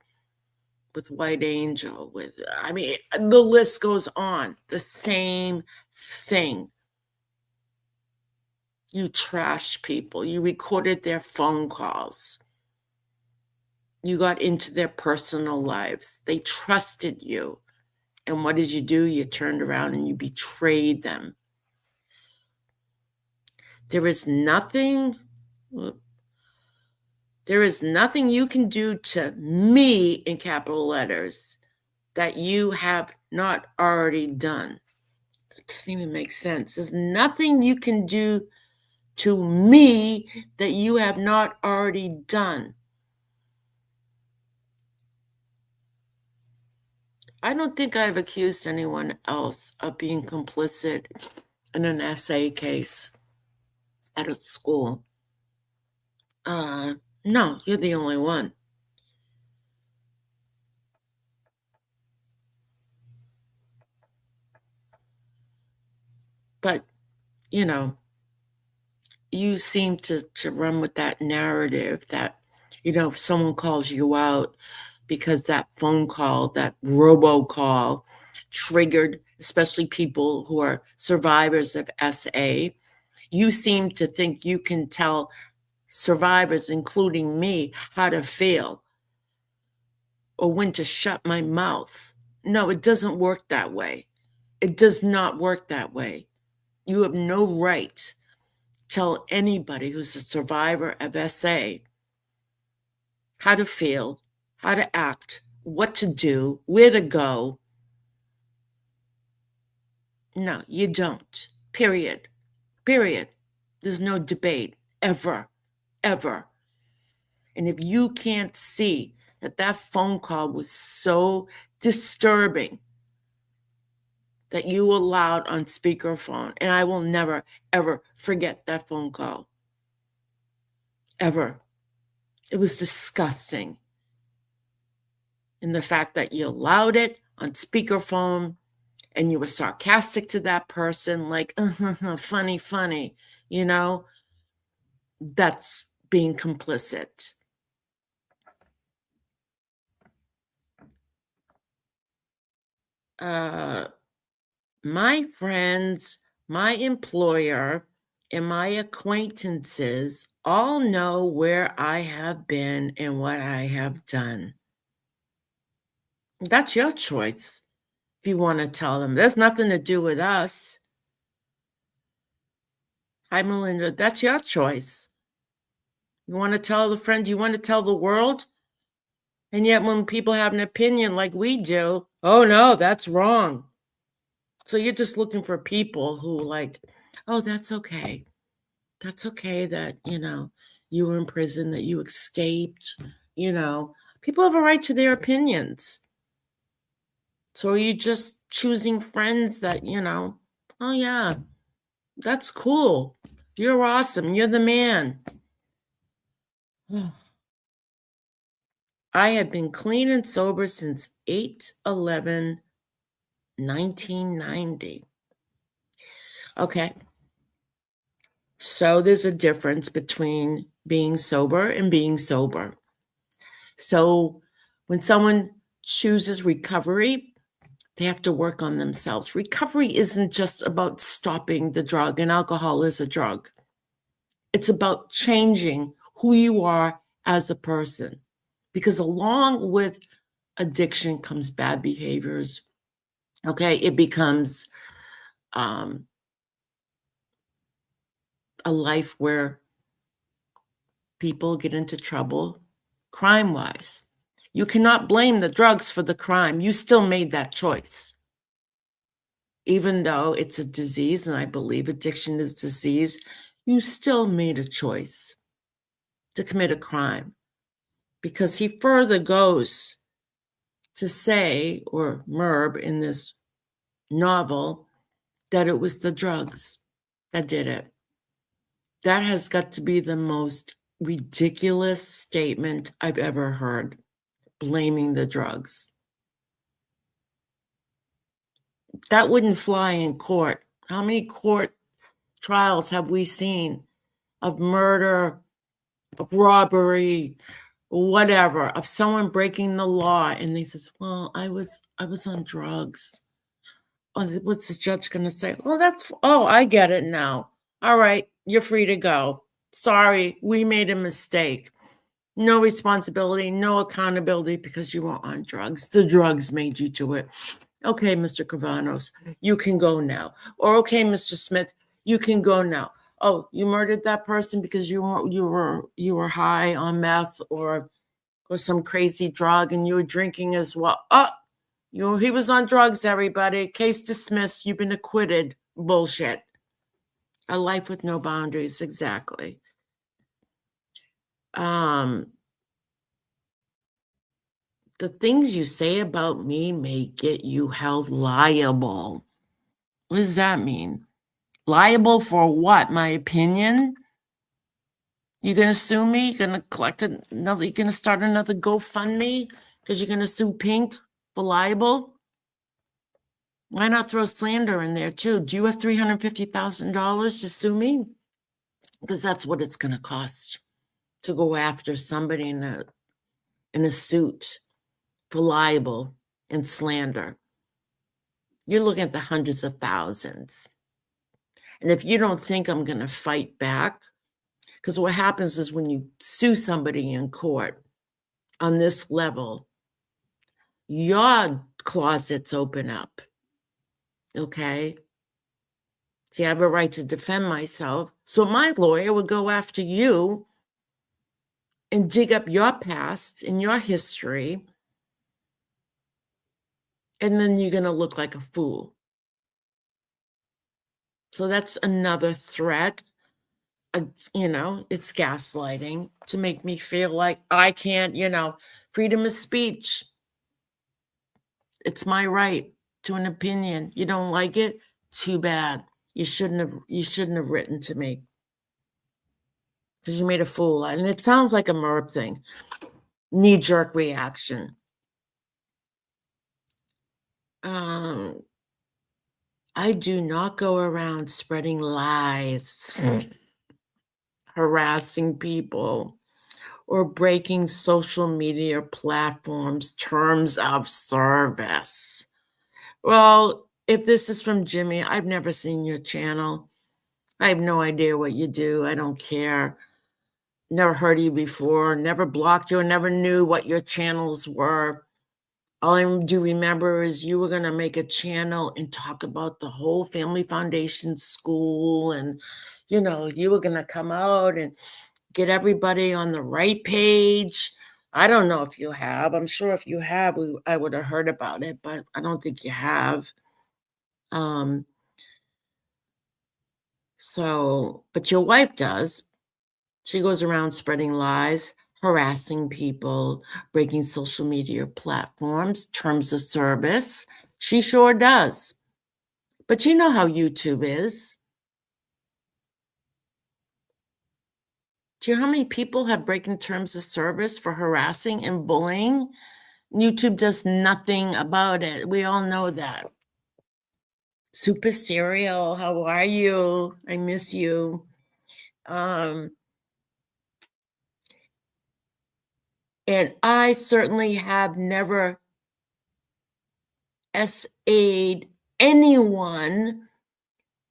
with White Angel, the list goes on. The same thing. You trashed people. You recorded their phone calls. You got into their personal lives. They trusted you. And what did you do? You turned around and you betrayed them. There is nothing you can do to me in capital letters that you have not already done. That doesn't even make sense. There's nothing you can do to me that you have not already done. I don't think I've accused anyone else of being complicit in an essay case at a school. No, you're the only one. But, you seem to run with that narrative that, if someone calls you out because that phone call, that robocall triggered, especially people who are survivors of SA, you seem to think you can tell survivors, including me, how to feel or when to shut my mouth. No, it doesn't work that way. It does not work that way. You have no right to tell anybody who's a survivor of SA how to feel, how to act, what to do, where to go. No, you don't. Period. There's no debate, ever. And if you can't see that phone call was so disturbing that you allowed on speakerphone, and I will never, ever forget that phone call. Ever. It was disgusting. And the fact that you allowed it on speakerphone and you were sarcastic to that person, like, funny, that's being complicit. My friends, my employer, and my acquaintances all know where I have been and what I have done. That's your choice if you want to tell them. There's nothing to do with us. Hi, Melinda. That's your choice. You want to tell the friend, you want to tell the world? And yet when people have an opinion like we do, oh no, that's wrong. So you're just looking for people who oh, that's okay. That's okay that, you were in prison, that you escaped, People have a right to their opinions. So are you just choosing friends that, oh yeah, that's cool. You're awesome. You're the man. I had been clean and sober since 8/11/1990. Okay. So there's a difference between being sober and being sober. So when someone chooses recovery, they have to work on themselves. Recovery isn't just about stopping the drug, and alcohol is a drug. It's about changing who you are as a person. Because along with addiction comes bad behaviors. Okay, it becomes a life where people get into trouble crime-wise. You cannot blame the drugs for the crime. You still made that choice. Even though it's a disease, and I believe addiction is disease, you still made a choice. to commit a crime, because he further goes to say, or Merb in this novel, that it was the drugs that did it. That has got to be the most ridiculous statement I've ever heard, blaming the drugs. That wouldn't fly in court. How many court trials have we seen of murder, of robbery, whatever, of someone breaking the law, and they says, well, I was on drugs. What's the judge going to say? Oh, I get it now. All right, you're free to go. Sorry, we made a mistake. No responsibility, no accountability because you were on drugs. The drugs made you do it. Okay, Mr. Cavanos, you can go now. Or okay, Mr. Smith, you can go now. Oh, you murdered that person because you were high on meth or some crazy drug and you were drinking as well. He was on drugs, everybody. Case dismissed. You've been acquitted. Bullshit. A life with no boundaries, exactly. The things you say about me may get you held liable. What does that mean? Liable for what? My opinion? You gonna sue me? You gonna collect another? You gonna start another GoFundMe because you're gonna sue Pink for liable? Why not throw slander in there too? Do you have $350,000 to sue me? Because that's what it's gonna cost to go after somebody in a suit for libel and slander. You're looking at the hundreds of thousands. And if you don't think I'm going to fight back, because what happens is when you sue somebody in court on this level, your closets open up. Okay? See, I have a right to defend myself. So my lawyer would go after you and dig up your past and your history. And then you're going to look like a fool. So that's another threat. It's gaslighting to make me feel like I can't, freedom of speech. It's my right to an opinion. You don't like it? Too bad. You shouldn't have written to me because you made a fool. And it sounds like a Merb thing. Knee-jerk reaction. I do not go around spreading lies, harassing people, or breaking social media platforms' terms of service. Well, if this is from Jimmy, I've never seen your channel. I have no idea what you do. I don't care. Never heard of you before, never blocked you, never knew what your channels were. All I do remember is you were going to make a channel and talk about the whole Family Foundation school. And, you were going to come out and get everybody on the right page. I don't know if you have. I'm sure if you have, I would have heard about it, but I don't think you have. But your wife does. She goes around spreading lies, harassing people, breaking social media platforms, terms of service. She sure does. But you know how YouTube is. Do you know how many people have breaking terms of service for harassing and bullying? YouTube does nothing about it. We all know that. Super Serial, how are you? I miss you. And I certainly have never SA'd anyone,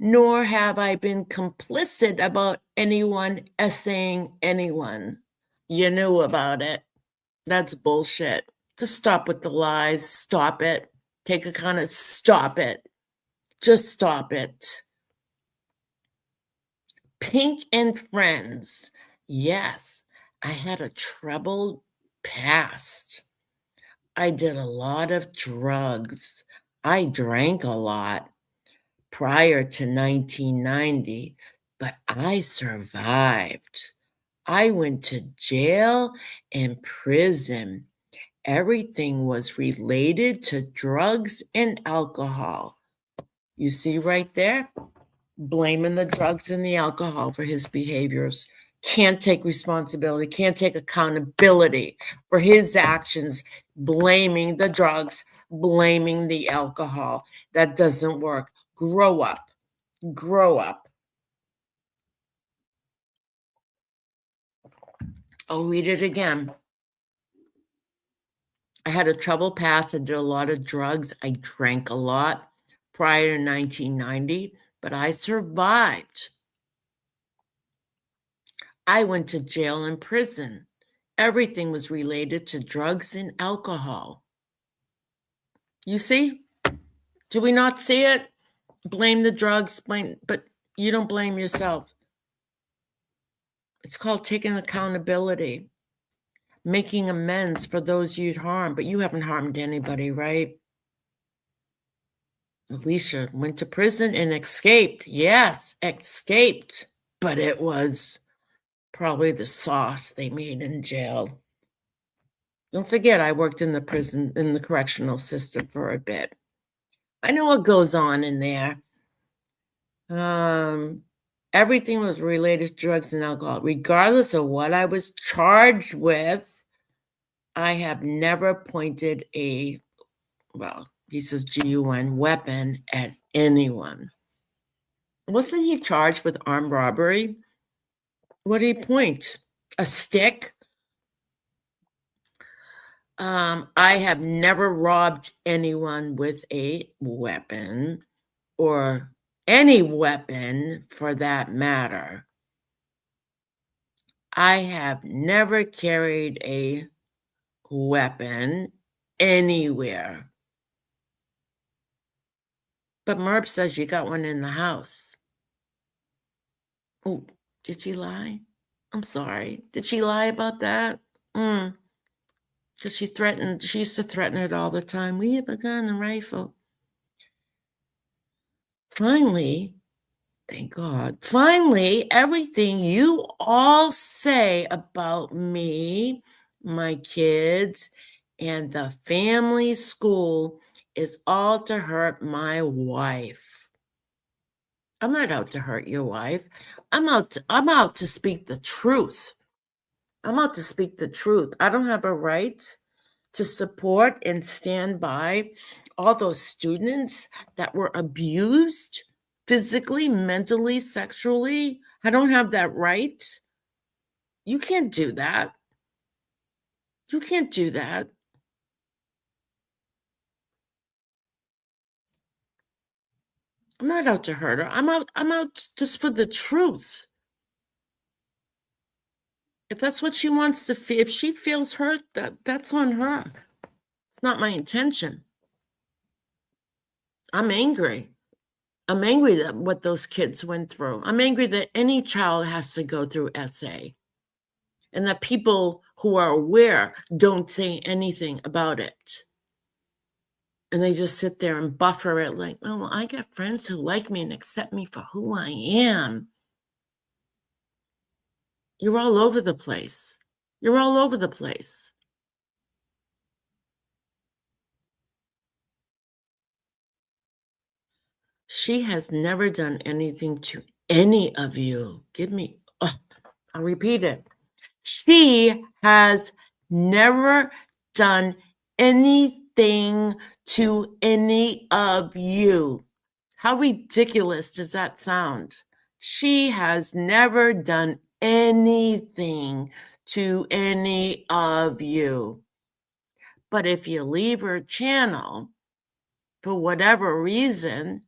nor have I been complicit about anyone essaying anyone. You knew about it. That's bullshit. Just stop with the lies. Stop it. Take a kind of stop it. Just stop it. Pink and Friends. Yes, I had a troubled past. I did a lot of drugs. I drank a lot prior to 1990, but I survived. I went to jail and prison. Everything was related to drugs and alcohol. You see right there? Blaming the drugs and the alcohol for his behaviors. Can't take responsibility, can't take accountability for his actions, blaming the drugs, blaming the alcohol. That doesn't work. Grow up. Grow up. I'll read it again. I had a troubled past. I did a lot of drugs. I drank a lot prior to 1990, but I survived. I went to jail and prison. Everything was related to drugs and alcohol. You see? Do we not see it? Blame the drugs, but you don't blame yourself. It's called taking accountability, making amends for those you'd harmed, but you haven't harmed anybody, right? Alicia went to prison and escaped. Yes, escaped, but it was probably the sauce they made in jail. Don't forget, I worked in the prison, in the correctional system for a bit. I know what goes on in there. Everything was related to drugs and alcohol. Regardless of what I was charged with, I have never pointed a, well, he says GUN, weapon at anyone. Wasn't he charged with armed robbery? What did he point? A stick? I have never robbed anyone with a weapon, or any weapon for that matter. I have never carried a weapon anywhere. But Merp says you got one in the house. Oh, did she lie? I'm sorry. Did she lie about that? Because she used to threaten it all the time. We have a gun and rifle. Finally, thank God, finally, everything you all say about me, my kids, and the family school is all to hurt my wife. I'm not out to hurt your wife. I'm out to speak the truth. I'm out to speak the truth. I don't have a right to support and stand by all those students that were abused physically, mentally, sexually. I don't have that right. You can't do that. You can't do that. I'm not out to hurt her. I'm out just for the truth. If that's what she wants to feel, if she feels hurt, that's on her. It's not my intention. I'm angry. I'm angry that what those kids went through. I'm angry that any child has to go through SA, and that people who are aware don't say anything about it. And they just sit there and buffer it like, oh, well, I got friends who like me and accept me for who I am. You're all over the place. You're all over the place. She has never done anything to any of you. I'll repeat it. She has never done anything to any of you. How ridiculous does that sound? She has never done anything to any of you. But if you leave her channel, for whatever reason,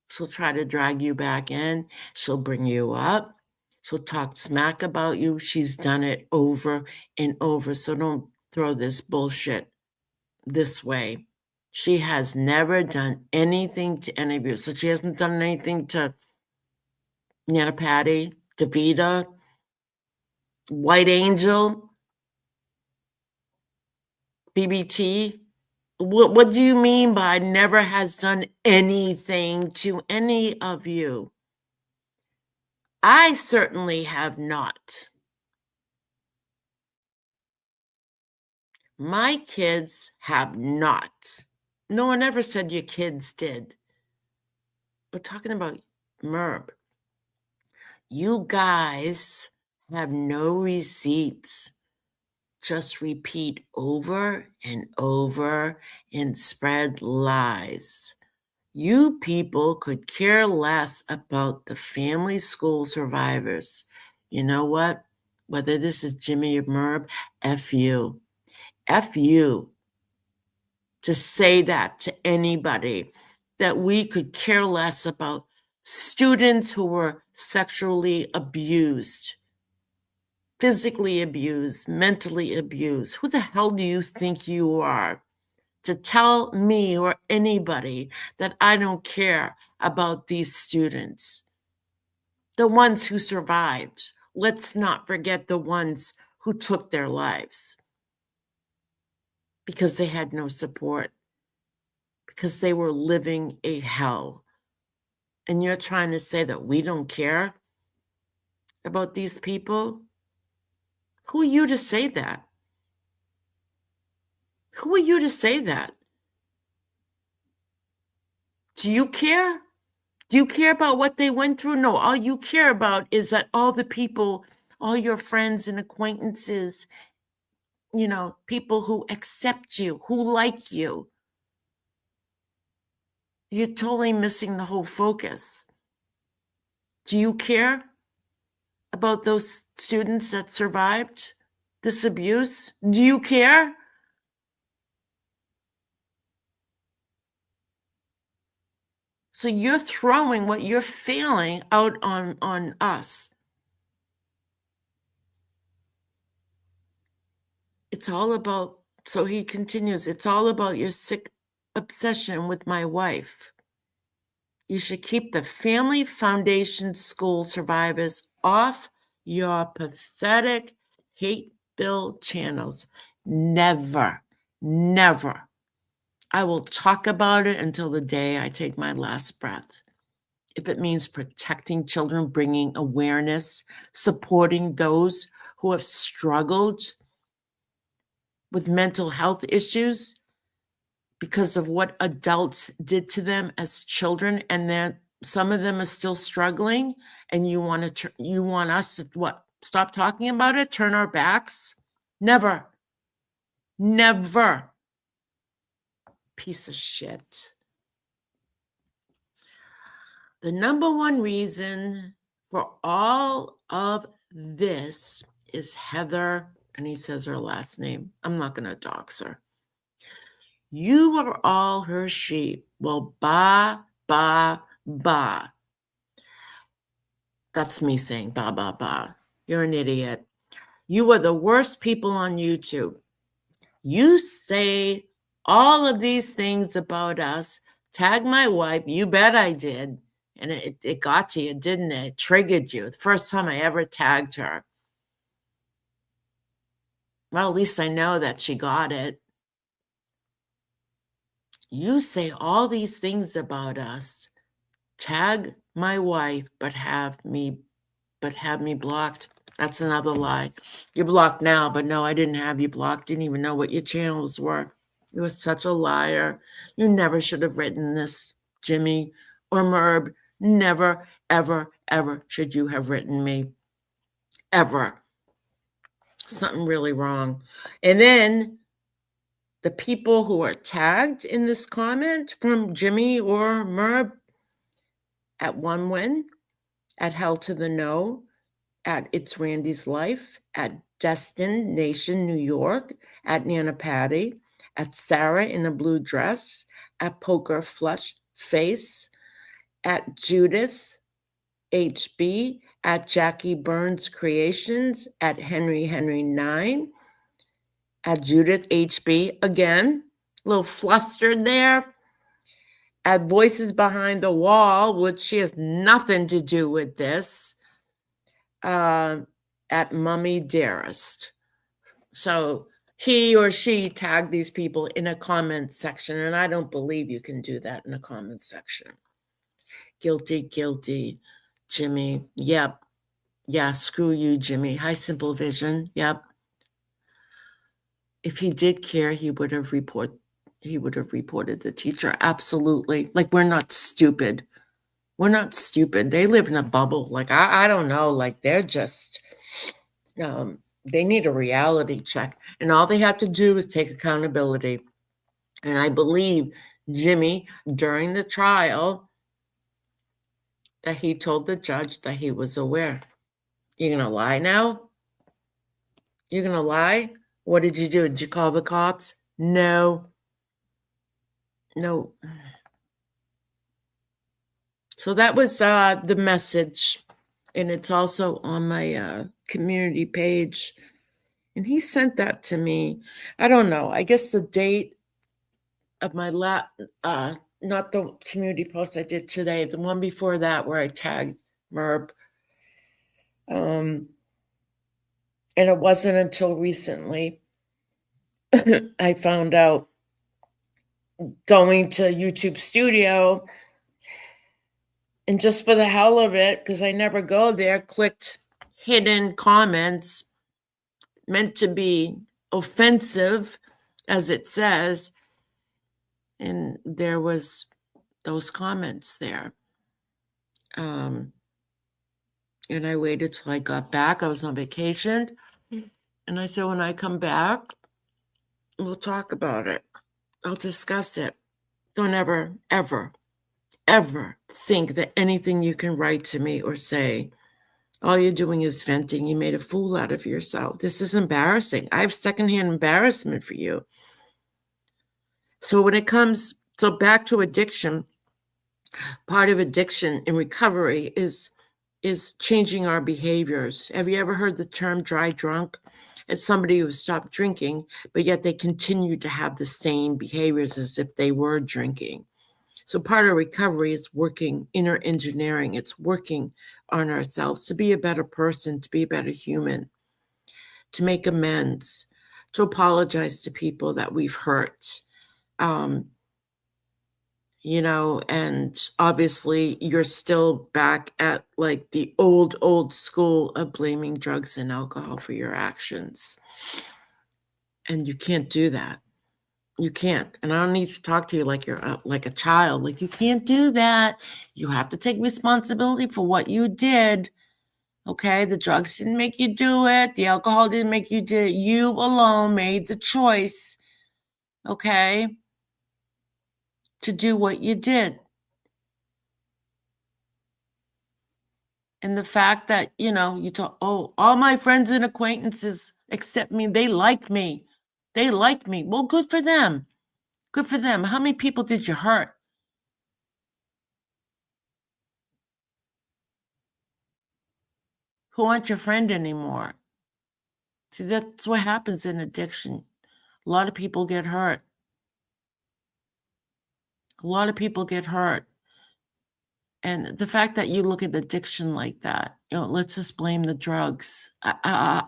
she'll try to drag you back in. She'll bring you up. She'll talk smack about you. She's done it over and over. So don't throw this bullshit this way. She has never done anything to any of you. So she hasn't done anything to Nana Patty, Davita, White Angel, BBT. What do you mean by never has done anything to any of you? I certainly have not. My kids have not. No one ever said your kids did. We're talking about Merb. You guys have no receipts. Just repeat over and over and spread lies. You people could care less about the family school survivors. You know what? Whether this is Jimmy or Merb, F you. F you. To say that to anybody, that we could care less about students who were sexually abused, physically abused, mentally abused. Who the hell do you think you are to tell me or anybody that I don't care about these students? The ones who survived. Let's not forget the ones who took their lives because they had no support, because they were living a hell. And you're trying to say that we don't care about these people? Who are you to say that? Who are you to say that? Do you care? Do you care about what they went through? No, all you care about is that all the people, all your friends and acquaintances, people who accept you, who like you. You're totally missing the whole focus. Do you care about those students that survived this abuse? Do you care? So you're throwing what you're feeling out on us. It's all about, so he continues, it's all about your sick obsession with my wife. You should keep the Family Foundation school survivors off your pathetic hate-filled channels. Never, never. I will talk about it until the day I take my last breath. If it means protecting children, bringing awareness, supporting those who have struggled with mental health issues because of what adults did to them as children, and then some of them are still struggling, and you want us to what? Stop talking about it? Turn our backs? Never. Never. Piece of shit. The number one reason for all of this is Heather, and he says her last name. I'm not going to dox her. You are all her sheep. Well, bah, bah, bah. That's me saying bah, bah, bah. You're an idiot. You are the worst people on YouTube. You say all of these things about us. Tag my wife. You bet I did. And it got to you, didn't it? It triggered you. The first time I ever tagged her. Well, at least I know that she got it. You say all these things about us. Tag my wife, but have me blocked. That's another lie. You're blocked now, but no, I didn't have you blocked. Didn't even know what your channels were. You were such a liar. You never should have written this, Jimmy or Merb. Never, ever, ever should you have written me. Ever. Something really wrong. And then the people who are tagged in this comment from Jimmy or Merb at One Win, at Hell to the No, at It's Randy's Life, at Destin Nation, New York, at Nana Patty, at Sarah in a Blue Dress, at Poker Flush Face, at Judith HB, at Jackie Burns Creations, at Henry 9, at Judith HB again, a little flustered there, at Voices Behind the Wall, which she has nothing to do with this, at Mummy Dearest. So he or she tagged these people in a comment section, and I don't believe you can do that in a comment section. Guilty, Jimmy. Yep. Yeah, screw you, Jimmy. Hi, Simple Vision. Yep. If he did care, he would have reported the teacher. Absolutely. Like, we're not stupid. We're not stupid. They live in a bubble. Like, I don't know. Like, they're just they need a reality check. And all they have to do is take accountability. And I believe Jimmy, during the trial, that he told the judge that he was aware. You're going to lie now? You're going to lie? What did you do? Did you call the cops? No. No. So that was the message. And it's also on my community page. And he sent that to me. I don't know. I guess the date of my not the community post I did today, the one before that where I tagged Merb. And it wasn't until recently I found out, going to YouTube Studio, and just for the hell of it, because I never go there, clicked hidden comments meant to be offensive, as it says, and there was those comments there. And I waited till I got back. I was on vacation, and I said, when I come back, we'll talk about it. I'll discuss it. Don't ever, ever, ever think that anything you can write to me or say, all you're doing is venting. You made a fool out of yourself. This is embarrassing. I have secondhand embarrassment for you. So when it comes, back to addiction, part of addiction and recovery is changing our behaviors. Have you ever heard the term dry drunk? It's somebody who stopped drinking, but yet they continue to have the same behaviors as if they were drinking. So part of recovery is working, inner engineering. It's working on ourselves to be a better person, to be a better human, to make amends, to apologize to people that we've hurt. And obviously you're still back at like the old school of blaming drugs and alcohol for your actions. And you can't do that. You can't. And I don't need to talk to you like you're like a child. Like, you can't do that. You have to take responsibility for what you did. Okay? The drugs didn't make you do it. The alcohol didn't make you do it. You alone made the choice, okay, to do what you did. And the fact that, you talk, oh, all my friends and acquaintances accept me. They like me. They like me. Well, good for them. Good for them. How many people did you hurt? Who aren't your friend anymore? See, that's what happens in addiction. A lot of people get hurt. A lot of people get hurt. And the fact that you look at addiction like that, let's just blame the drugs. I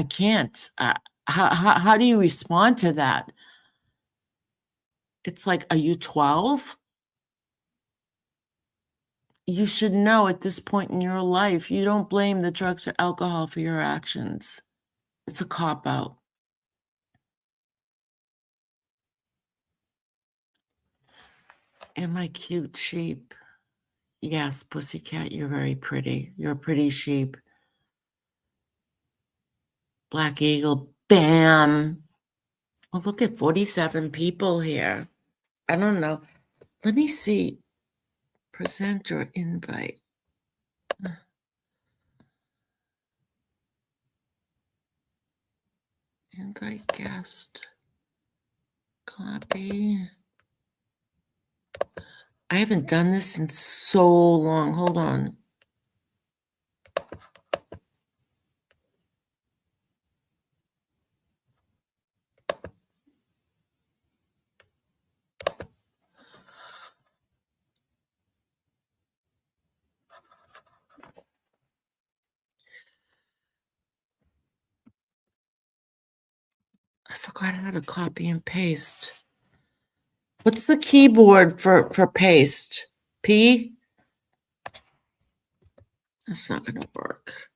can't. How do you respond to that? It's like, are you 12? You should know at this point in your life, you don't blame the drugs or alcohol for your actions. It's a cop-out. Am I cute sheep? Yes, pussycat, you're very pretty. You're a pretty sheep. Black Eagle, bam. Well, look at 47 people here. I don't know. Let me see. Present or invite. Invite guest. Copy. I haven't done this in so long. Hold on. I forgot how to copy and paste. What's the keyboard for paste? P? That's not gonna work.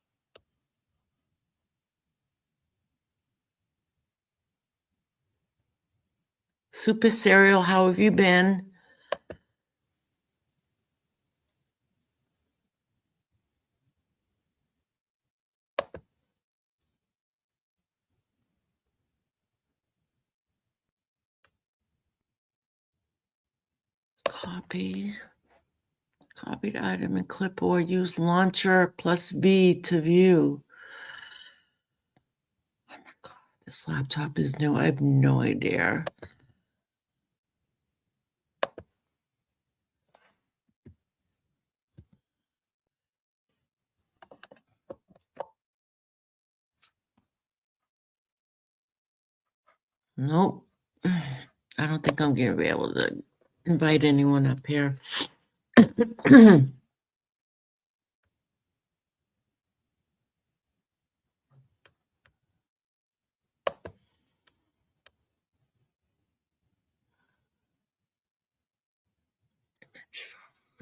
Super Cereal, how have you been? Copy. Copied item in clipboard. Use launcher plus V to view. Oh my God, this laptop is new. I have no idea. Nope. I don't think I'm gonna be able to invite anyone up here.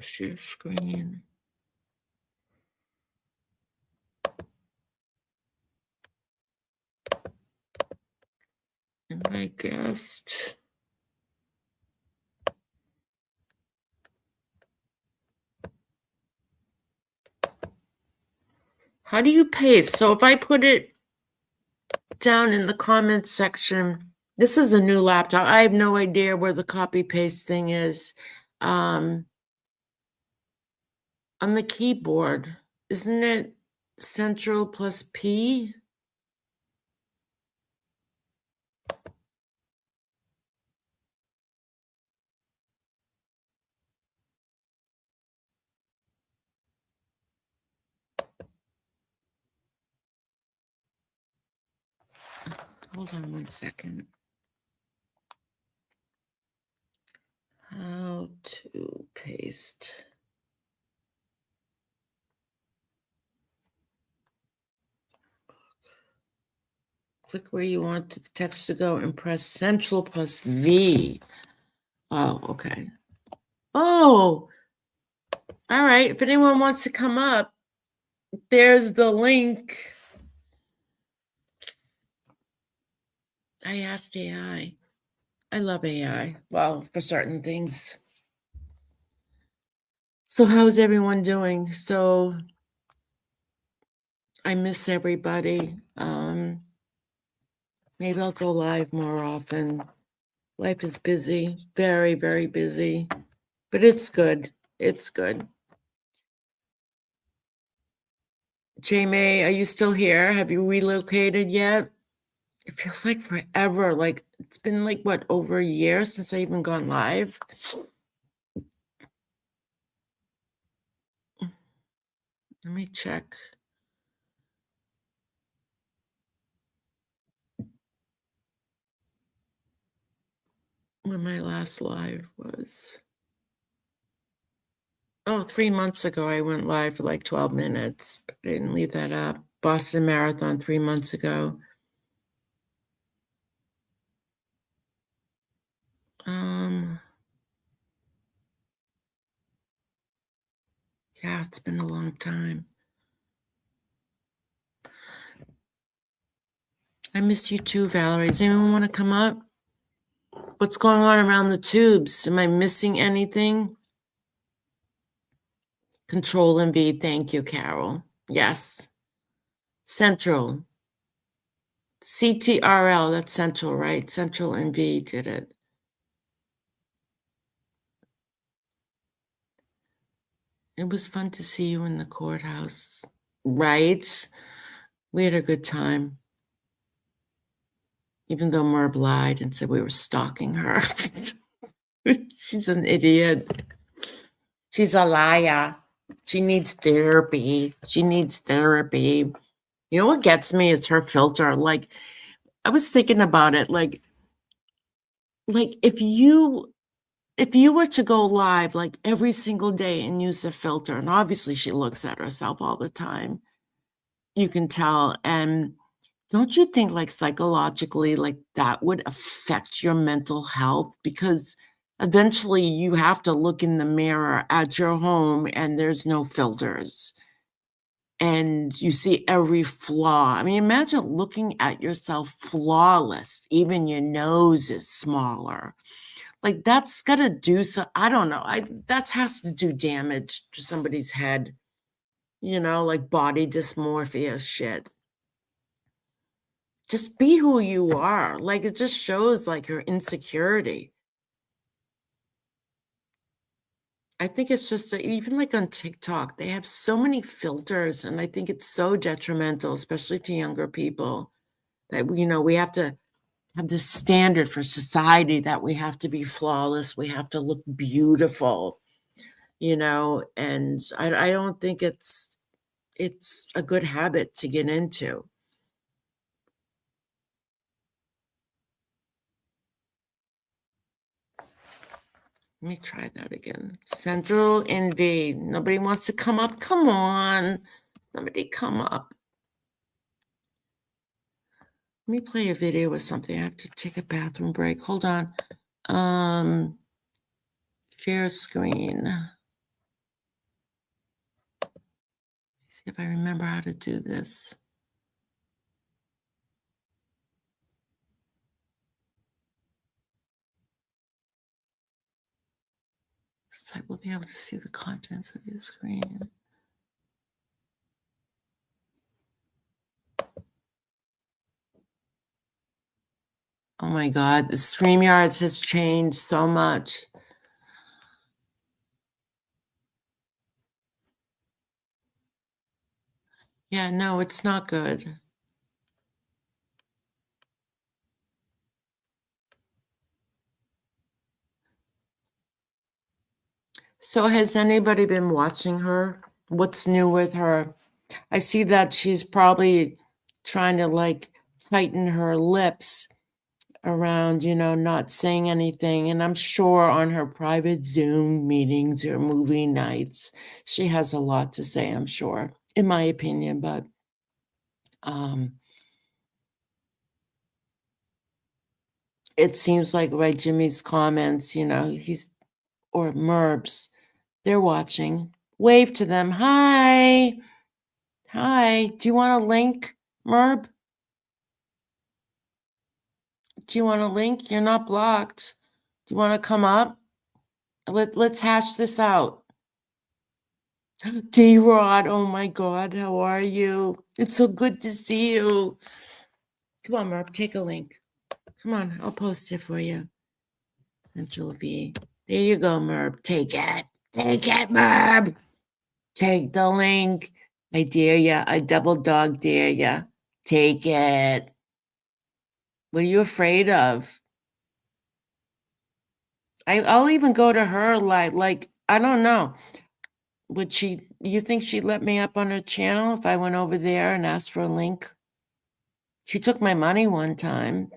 Share screen. Invite guest. How do you paste? So if I put it down in the comments section, this is a new laptop. I have no idea where the copy paste thing is. On the keyboard, isn't it Central plus P? Hold on one second. How to paste. Click where you want the text to go and press Central plus V. Oh, okay. Oh, all right. If anyone wants to come up, there's the link. I asked AI. I love AI. Well, for certain things. So how's everyone doing? So I miss everybody. Maybe I'll go live more often. Life is busy, very, very busy, but it's good. It's good. Jimmi, are you still here? Have you relocated yet? It feels like forever. Like it's been like what, over a year since I even gone live. Let me check when my last live was. Oh, 3 months ago, I went live for like 12 minutes. But I didn't leave that up. Boston Marathon 3 months ago. Yeah, it's been a long time. I miss you too, Valerie. Does anyone want to come up? What's going on around the tubes? Am I missing anything? Control and V. Thank you, Carol. Yes. Central. CTRL. That's Central, right? Central and V did it. It was fun to see you in the courthouse. Right? We had a good time. Even though Merb lied and said we were stalking her. She's an idiot. She's a liar. She needs therapy. She needs therapy. You know what gets me is her filter. Like, I was thinking about it. Like if you were to go live like every single day and use a filter, and obviously she looks at herself all the time, you can tell. And don't you think like psychologically, like that would affect your mental health? Because eventually you have to look in the mirror at your home and there's no filters. and you see every flaw. I mean, imagine looking at yourself flawless, even your nose is smaller. Like, that's gotta do so I don't know, that has to do damage to somebody's head, like body dysmorphia shit. Just be who you are, like, it just shows, like, your insecurity. I think it's just that even, like, on TikTok, they have so many filters, and I think it's so detrimental, especially to younger people, that, we have to have this standard for society that we have to be flawless, we have to look beautiful, and I don't think it's a good habit to get into. Let me try that again. Central Indy. Nobody wants to come up. Come on. Somebody come up. Let me play a video with something. I have to take a bathroom break. Hold on. Share screen. See if I remember how to do this. Site will be able to see the contents of your screen. Oh my God, the StreamYards has changed so much. Yeah, no, it's not good. So has anybody been watching her? What's new with her? I see that she's probably trying to like tighten her lips around, not saying anything. And I'm sure on her private Zoom meetings or movie nights, she has a lot to say, I'm sure, in my opinion. But it seems like by Jimmy's comments, or Merbs, they're watching. Wave to them. Hi. Hi. Do you want a link, Merb? Do you want a link? You're not blocked. Do you want to come up? Let's hash this out. D-Rod, oh my God, how are you? It's so good to see you. Come on, Merb, take a link. Come on, I'll post it for you. Central V. There you go, Merb. Take it. Take it, Merb. Take the link. I dare ya. I double dog dare ya. Take it. What are you afraid of? I'll even go to her like I don't know. You think she'd let me up on her channel if I went over there and asked for a link? She took my money one time.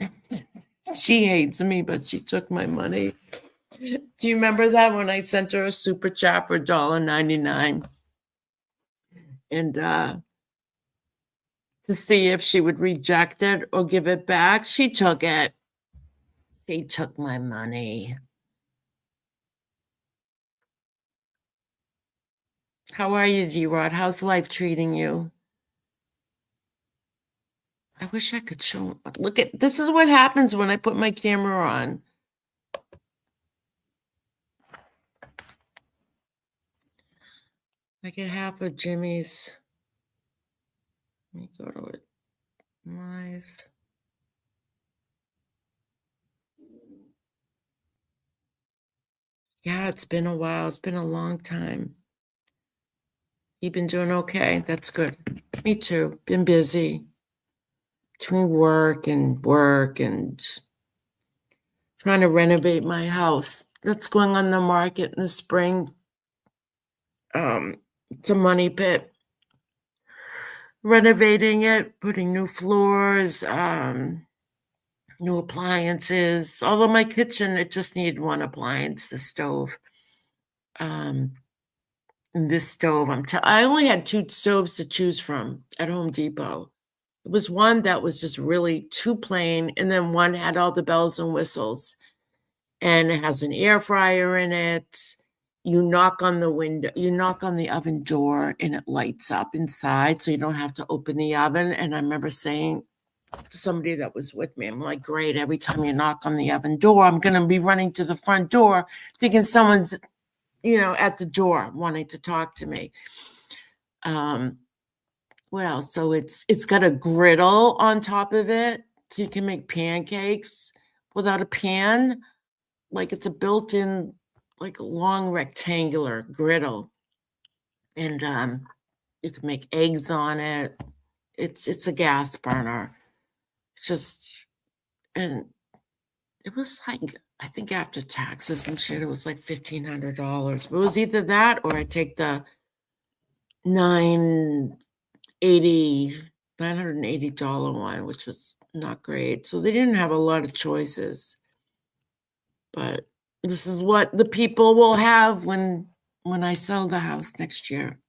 She hates me, but she took my money. Do you remember that when I sent her a super chat for $1.99? And to see if she would reject it or give it back, she took it. She took my money. How are you, G-Rod? How's life treating you? I wish I could show. Look at this is what happens when I put my camera on. I get half of Jimmy's. Let me go to it live. Yeah, it's been a while. It's been a long time. You've been doing okay. That's good. Me too. Been busy between work and trying to renovate my house. That's going on the market in the spring. It's a money pit. Renovating it, putting new floors, new appliances. Although my kitchen, it just needed one appliance, the stove. And this stove, I only had 2 stoves to choose from at Home Depot. It was one that was just really too plain, and then one had all the bells and whistles, and it has an air fryer in it, you knock on the window, you knock on the oven door and it lights up inside so you don't have to open the oven. And I remember saying to somebody that was with me, I'm like, great, every time you knock on the oven door, I'm going to be running to the front door thinking someone's, at the door wanting to talk to me. What else? So it's got a griddle on top of it so you can make pancakes without a pan. Like it's a built-in, like a long rectangular griddle. And you can make eggs on it. It's a gas burner. It's just, and it was like, I think after taxes and shit, it was like $1,500. But it was either that or I take the $980 one, which was not great. So they didn't have a lot of choices. But this is what the people will have when I sell the house next year.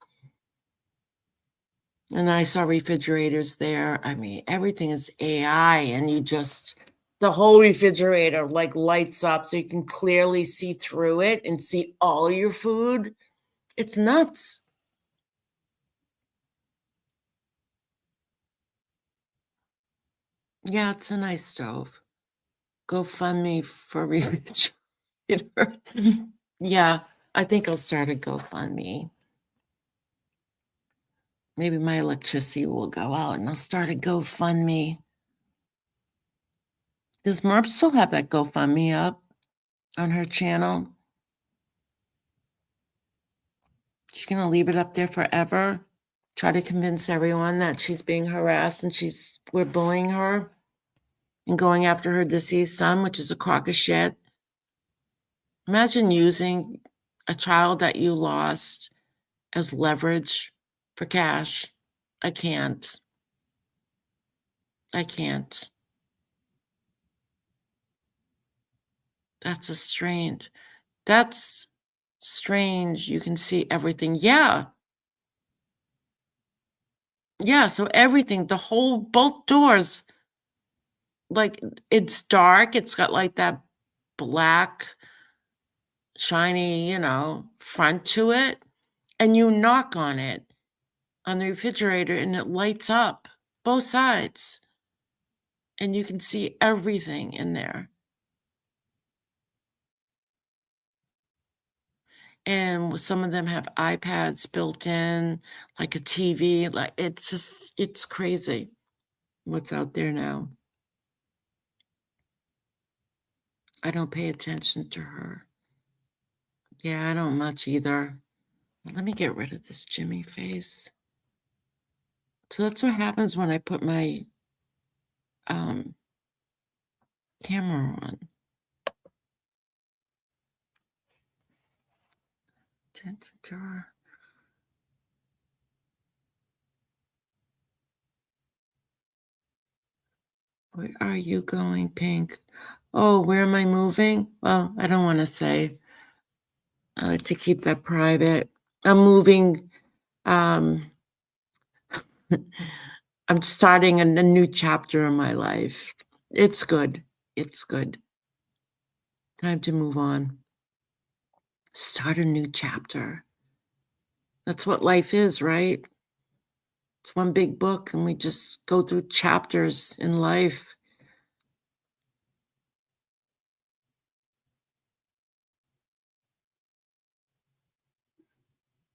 And I saw refrigerators there. I mean, everything is AI, and the whole refrigerator like lights up so you can clearly see through it and see all your food. It's nuts. Yeah, it's a nice stove. GoFundMe for refrigerator. Yeah, I think I'll start a GoFundMe. Maybe my electricity will go out and I'll start a GoFundMe. Does Merp still have that GoFundMe up on her channel? She's going to leave it up there forever? Try to convince everyone that she's being harassed and we're bullying her and going after her deceased son, which is a crock of shit. Imagine using a child that you lost as leverage for cash. I can't. That's strange. You can see everything. Yeah. Yeah, so everything, both doors, like it's dark. It's got like that black, shiny, front to it. And you knock on it on the refrigerator and it lights up both sides. And you can see everything in there. And some of them have iPads built in, like a TV. Like it's crazy what's out there now. I don't pay attention to her. Yeah, I don't much either. Let me get rid of this Jimmy face. So that's what happens when I put my camera on. Attention to her. Where are you going, Pink? Oh, where am I moving? Well, I don't want to say. I like to keep that private. I'm moving. I'm starting a new chapter in my life. It's good. Time to move on. Start a new chapter. That's what life is, right? It's one big book, and we just go through chapters in life.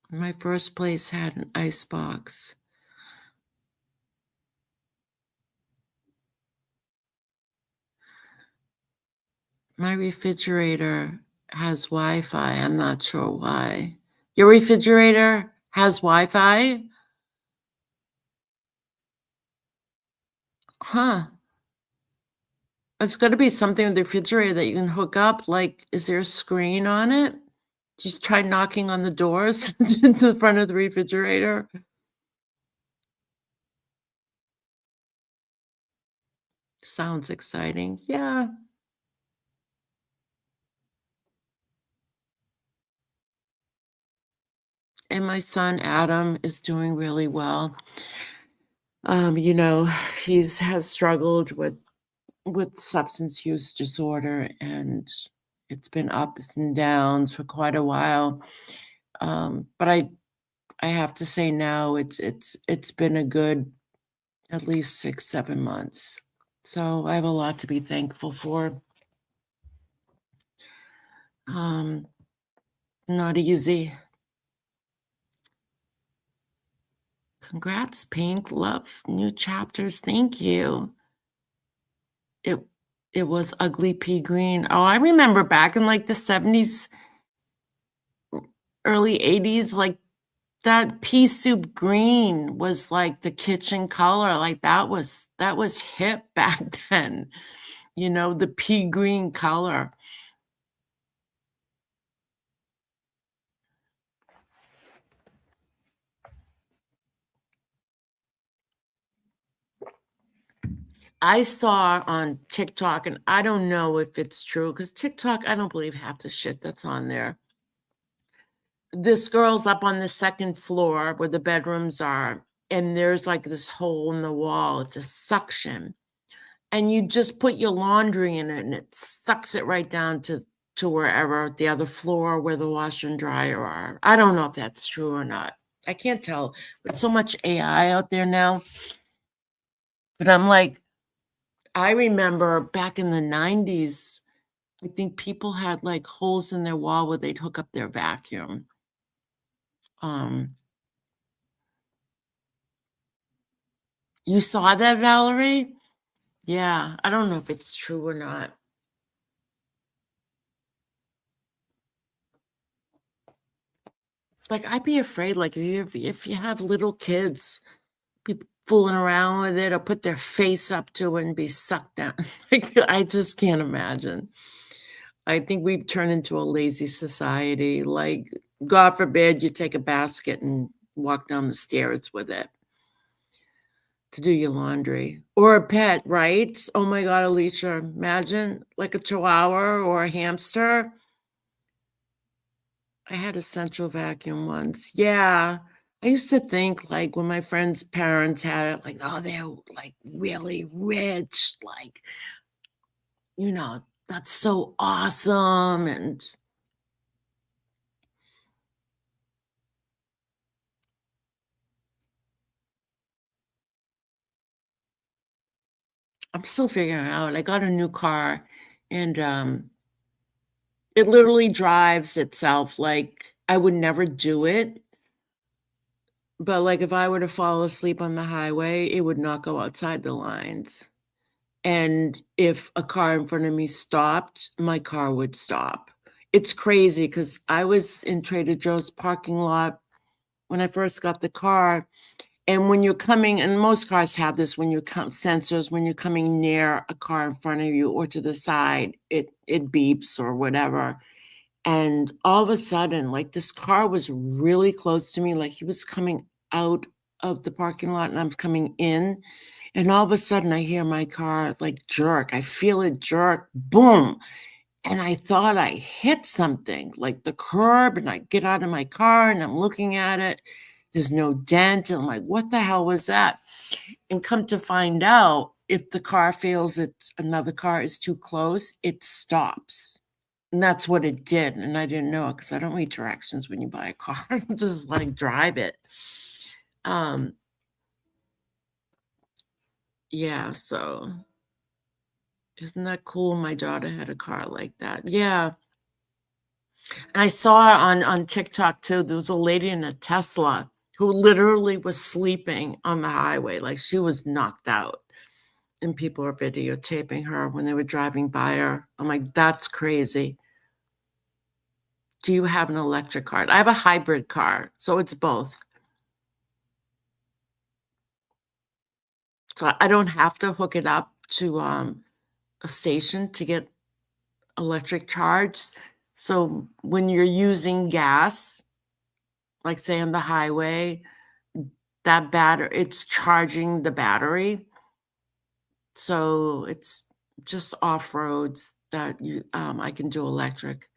My first place had an ice box. My refrigerator has Wi-Fi. I'm not sure why. Your refrigerator has Wi-Fi? Huh. It's got to be something with the refrigerator that you can hook up. Like, is there a screen on it? Just try knocking on the doors to the front of the refrigerator. Sounds exciting. Yeah. And my son Adam is doing really well. He's has struggled with substance use disorder, and It's been ups and downs for quite a while. But I have to say now it's been a good at least 6, 7 months. So I have a lot to be thankful for. Um, Not easy. Congrats, Pink. Love new chapters. Thank you. It it was ugly pea green. Oh, I remember back in like the 70s, early 80s, like that pea soup green was like the kitchen color. Like that was hip back then. The pea green color. I saw on TikTok, and I don't know if it's true because TikTok, I don't believe half the shit that's on there. This girl's up on the second floor where the bedrooms are, and there's like this hole in the wall. It's a suction, and you just put your laundry in it, and it sucks it right down to wherever the other floor where the washer and dryer are. I don't know if that's true or not. I can't tell. With so much AI out there now, but I'm like, I remember back in the 90s, I think people had like holes in their wall where they'd hook up their vacuum. Um, you saw that, Valerie? Yeah, I don't know if it's true or not. Like, I'd be afraid, like, if you have little kids, be fooling around with it or put their face up to it and be sucked down. Like, I just can't imagine. I think we've turned into a lazy society. Like, God forbid you take a basket and walk down the stairs with it to do your laundry. Or a pet, right? Oh my God, Alicia, imagine like a chihuahua or a hamster. I had a central vacuum once. Yeah. I used to think like when my friends' parents had it, like, oh, they're like really rich, like, that's so awesome. And I'm still figuring out. I got a new car and it literally drives itself. Like I would never do it. But like if I were to fall asleep on the highway, it would not go outside the lines. And if a car in front of me stopped, my car would stop. It's crazy because I was in Trader Joe's parking lot when I first got the car. And when you're coming, and most cars have this when you come sensors, when you're coming near a car in front of you or to the side, it beeps or whatever. And all of a sudden, like this car was really close to me, like he was coming out of the parking lot and I'm coming in. And all of a sudden, I hear my car like jerk. I feel it jerk, boom. And I thought I hit something like the curb. And I get out of my car and I'm looking at it. There's no dent. And I'm like, what the hell was that? And come to find out, if the car feels that another car is too close, it stops. And that's what it did. And I didn't know it because I don't read directions when you buy a car. Just like drive it. Um, yeah, so isn't that cool? My daughter had a car like that. Yeah. And I saw on TikTok too, there was a lady in a Tesla who literally was sleeping on the highway. Like she was knocked out. And people were videotaping her when they were driving by her. I'm like, that's crazy. Do you have an electric car? I have a hybrid car, so it's both. So I don't have to hook it up to a station to get electric charge. So when you're using gas, like say on the highway, that battery, it's charging the battery. So it's just off roads that I can do electric.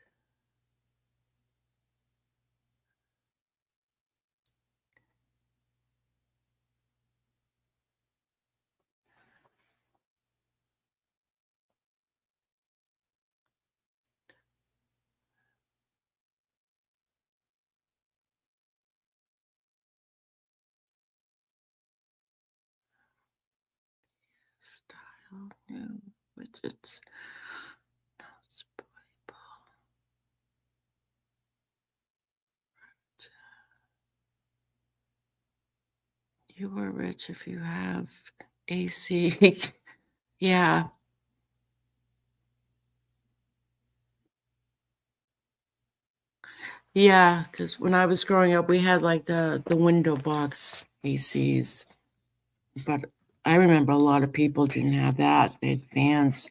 Style new widgets. Notes, you were rich if you have AC. Yeah. Yeah, because when I was growing up, we had like the window box ACs, but I remember a lot of people didn't have that. They had fans.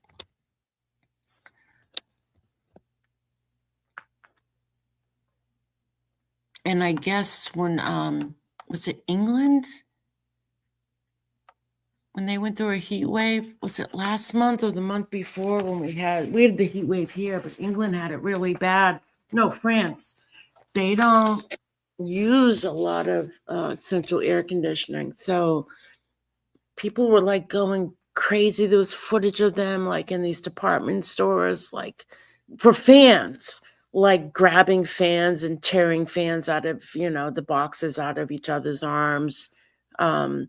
And I guess when was it England when they went through a heat wave? Was it last month or the month before when we had the heat wave here, but England had it really bad. No, France. They don't use a lot of central air conditioning, so people were like going crazy. There was footage of them like in these department stores, like for fans, like grabbing fans and tearing fans out of, the boxes out of each other's arms. Um,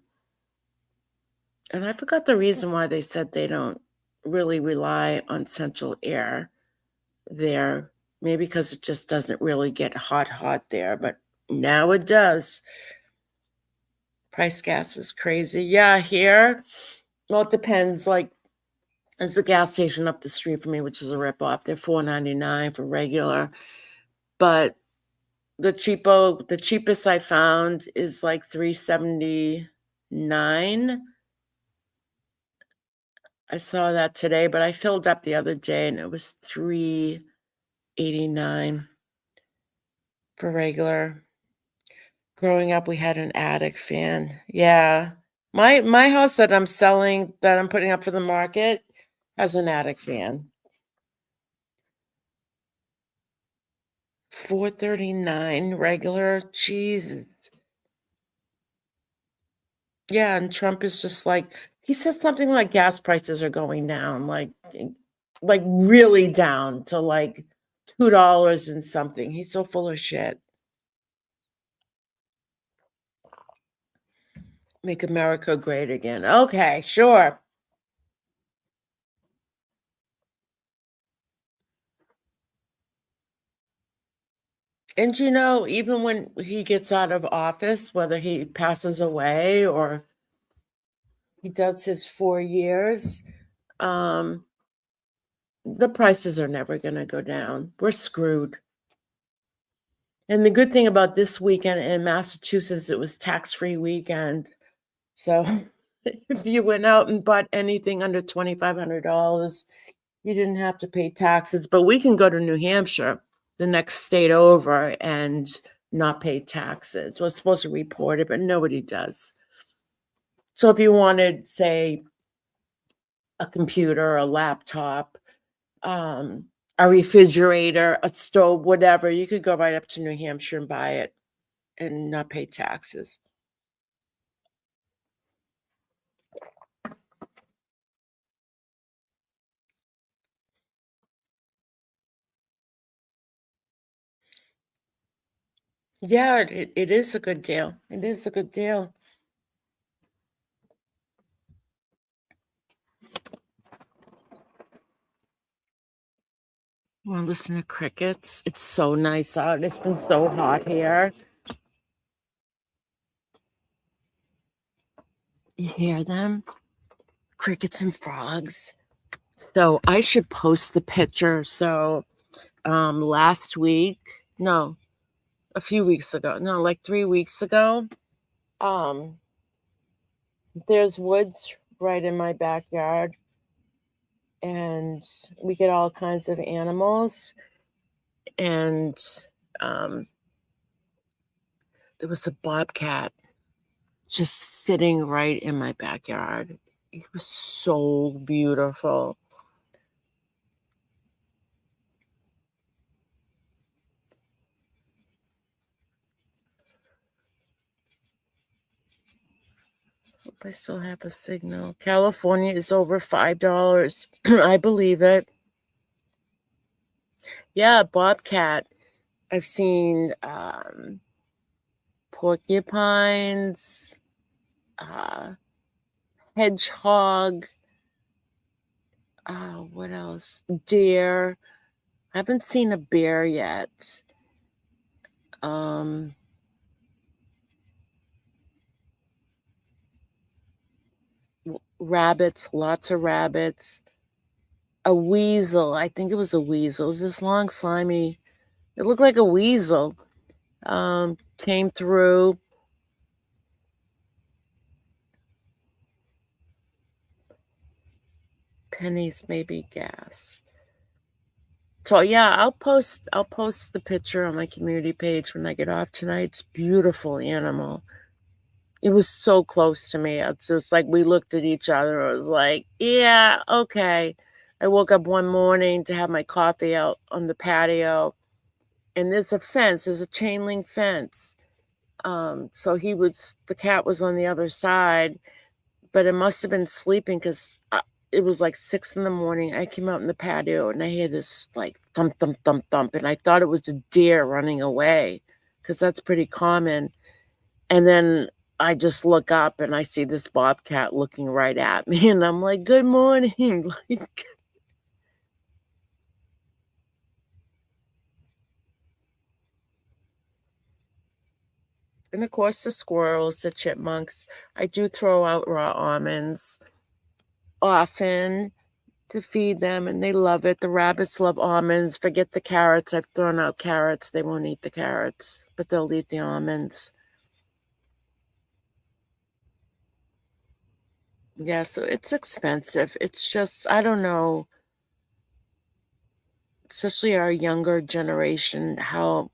and I forgot the reason why they said they don't really rely on central air there. Maybe because it just doesn't really get hot there, but now it does. Price gas is crazy. Yeah, here, well, it depends. Like, there's a gas station up the street from me, which is a ripoff. They're $4.99 for regular, but the cheapest I found is like $3.79. I saw that today, but I filled up the other day and it was $3.89 for regular. Growing up, we had an attic fan. Yeah. My house that I'm selling, that I'm putting up for the market, has an attic fan. $4.39 regular. Jesus. Yeah, and Trump is just like, he says something like gas prices are going down, like really down to like $2 and something. He's so full of shit. Make America great again. Okay, sure. And even when he gets out of office, whether he passes away or he does his 4 years, um, the prices are never going to go down. We're screwed. And the good thing about this weekend in Massachusetts, it was tax-free weekend. So if you went out and bought anything under $2,500, you didn't have to pay taxes. But we can go to New Hampshire, the next state over, and not pay taxes. We're supposed to report it, but nobody does. So if you wanted, say, a computer, a laptop, um, a refrigerator, a stove, whatever, you could go right up to New Hampshire and buy it and not pay taxes. Yeah, it is a good deal. It is a good deal. Wanna listen to crickets? It's so nice out. It's been so hot here. You hear them? Crickets and frogs. So I should post the picture. So last week, no, a few weeks ago, no, like 3 weeks ago, um, there's woods right in my backyard, and we get all kinds of animals. And um, there was a bobcat just sitting right in my backyard. It was so beautiful. Hope I still have a signal. California is over $5. I believe it. Yeah, bobcat. I've seen porcupines, uh, hedgehog. What else? Deer. I haven't seen a bear yet. Um, Rabbits, lots of rabbits. A weasel. I think it was a weasel. It was this long, slimy. It looked like a weasel. Came through. Pennies, maybe gas. So yeah, I'll post the picture on my community page when I get off tonight. It's a beautiful animal. It was so close to me. It's just like we looked at each other. I was like, yeah, okay. I woke up one morning to have my coffee out on the patio, and there's a fence, there's a chain link fence. So the cat was on the other side, but it must have been sleeping because it was like 6 in the morning. I came out in the patio and I hear this like thump, thump, thump, thump, and I thought it was a deer running away because that's pretty common. And then I just look up and I see this bobcat looking right at me, and I'm like, "Good morning." Like, and of course, the squirrels, the chipmunks. I do throw out raw almonds often to feed them, and they love it. The rabbits love almonds. Forget the carrots. I've thrown out carrots. They won't eat the carrots, but they'll eat the almonds. Yeah, so it's expensive. It's just, I don't know, especially our younger generation, how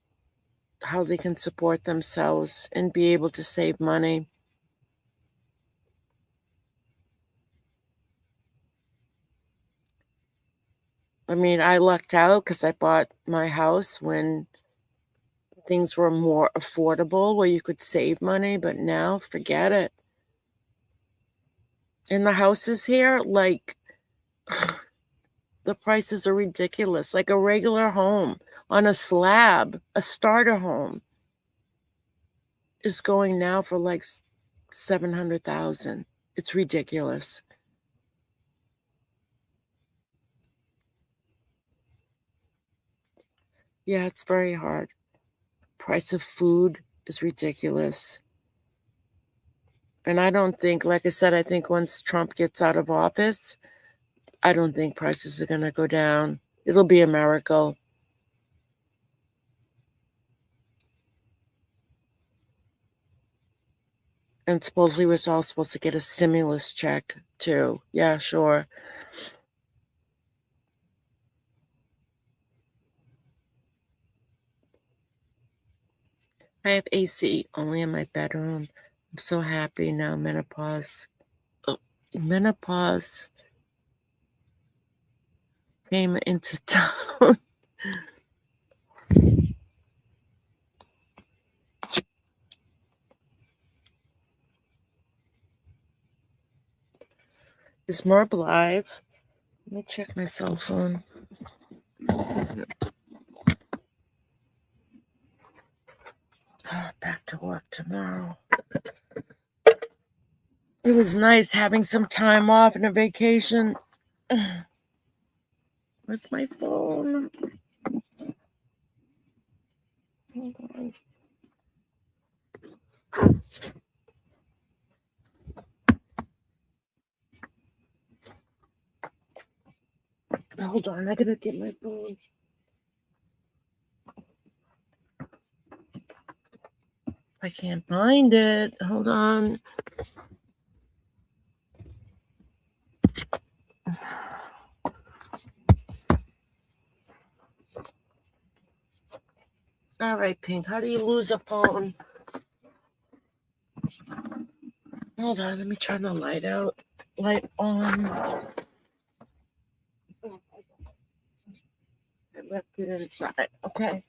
they can support themselves and be able to save money. I mean, I lucked out because I bought my house when things were more affordable where you could save money, but now forget it. And the houses here, like, the prices are ridiculous. Like a regular home on a slab, a starter home is going now for like 700,000. It's ridiculous. Yeah, it's very hard. Price of food is ridiculous. And I don't think, like I said, I think once Trump gets out of office, I don't think prices are going to go down. It'll be a miracle. And supposedly we're all supposed to get a stimulus check too. Yeah, sure. I have AC only in my bedroom. I'm so happy now, menopause. Menopause came into town. Is Merb live? Let me check my cell phone. Back to work tomorrow. It was nice having some time off and a vacation. Where's my phone? Hold on. Hold on, I gotta get my phone. I can't find it. Hold on. All right, Pink. How do you lose a phone? Hold on. Let me turn the light out. Light on. I left it inside. Okay.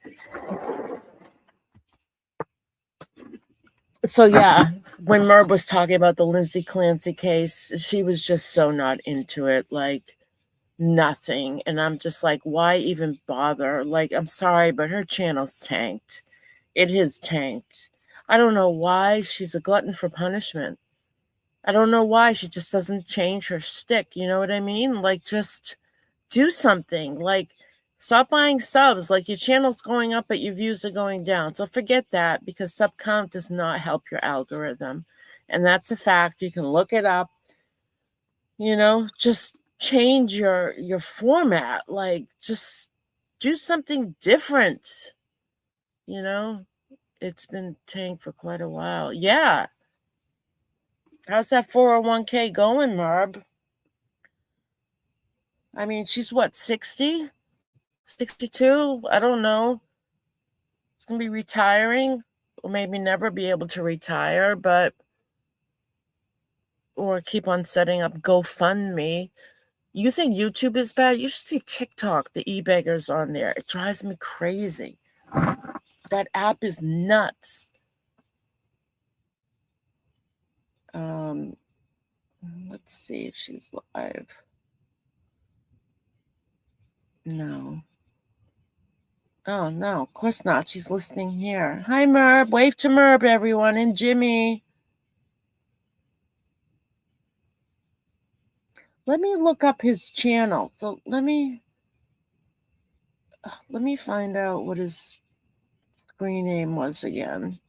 So yeah, when Merb was talking about the Lindsay Clancy case, she was just so not into it. Like nothing. And I'm just like, why even bother? Like, I'm sorry, but her channel's tanked. It has tanked. I don't know why she's a glutton for punishment. I don't know why she just doesn't change her stick. You know what I mean? Like, just do something. Like, stop buying subs. Like, your channel's going up, but your views are going down. So forget that, because sub count does not help your algorithm. And that's a fact. You can look it up. You know, just change your format. Like, just do something different. You know, it's been tanked for quite a while. Yeah. How's that 401k going, Marb? I mean, she's what, 60? 62? I don't know. She's going to be retiring, or maybe never be able to retire, but, or keep on setting up GoFundMe. You think YouTube is bad? You should see TikTok, the e-beggars on there. It drives me crazy. That app is nuts. Let's see if she's live. No. Oh, no, of course not. She's listening here. Hi, Merb. Wave to Merb, everyone, and Jimmy. Let me look up his channel. So let me find out what his screen name was again.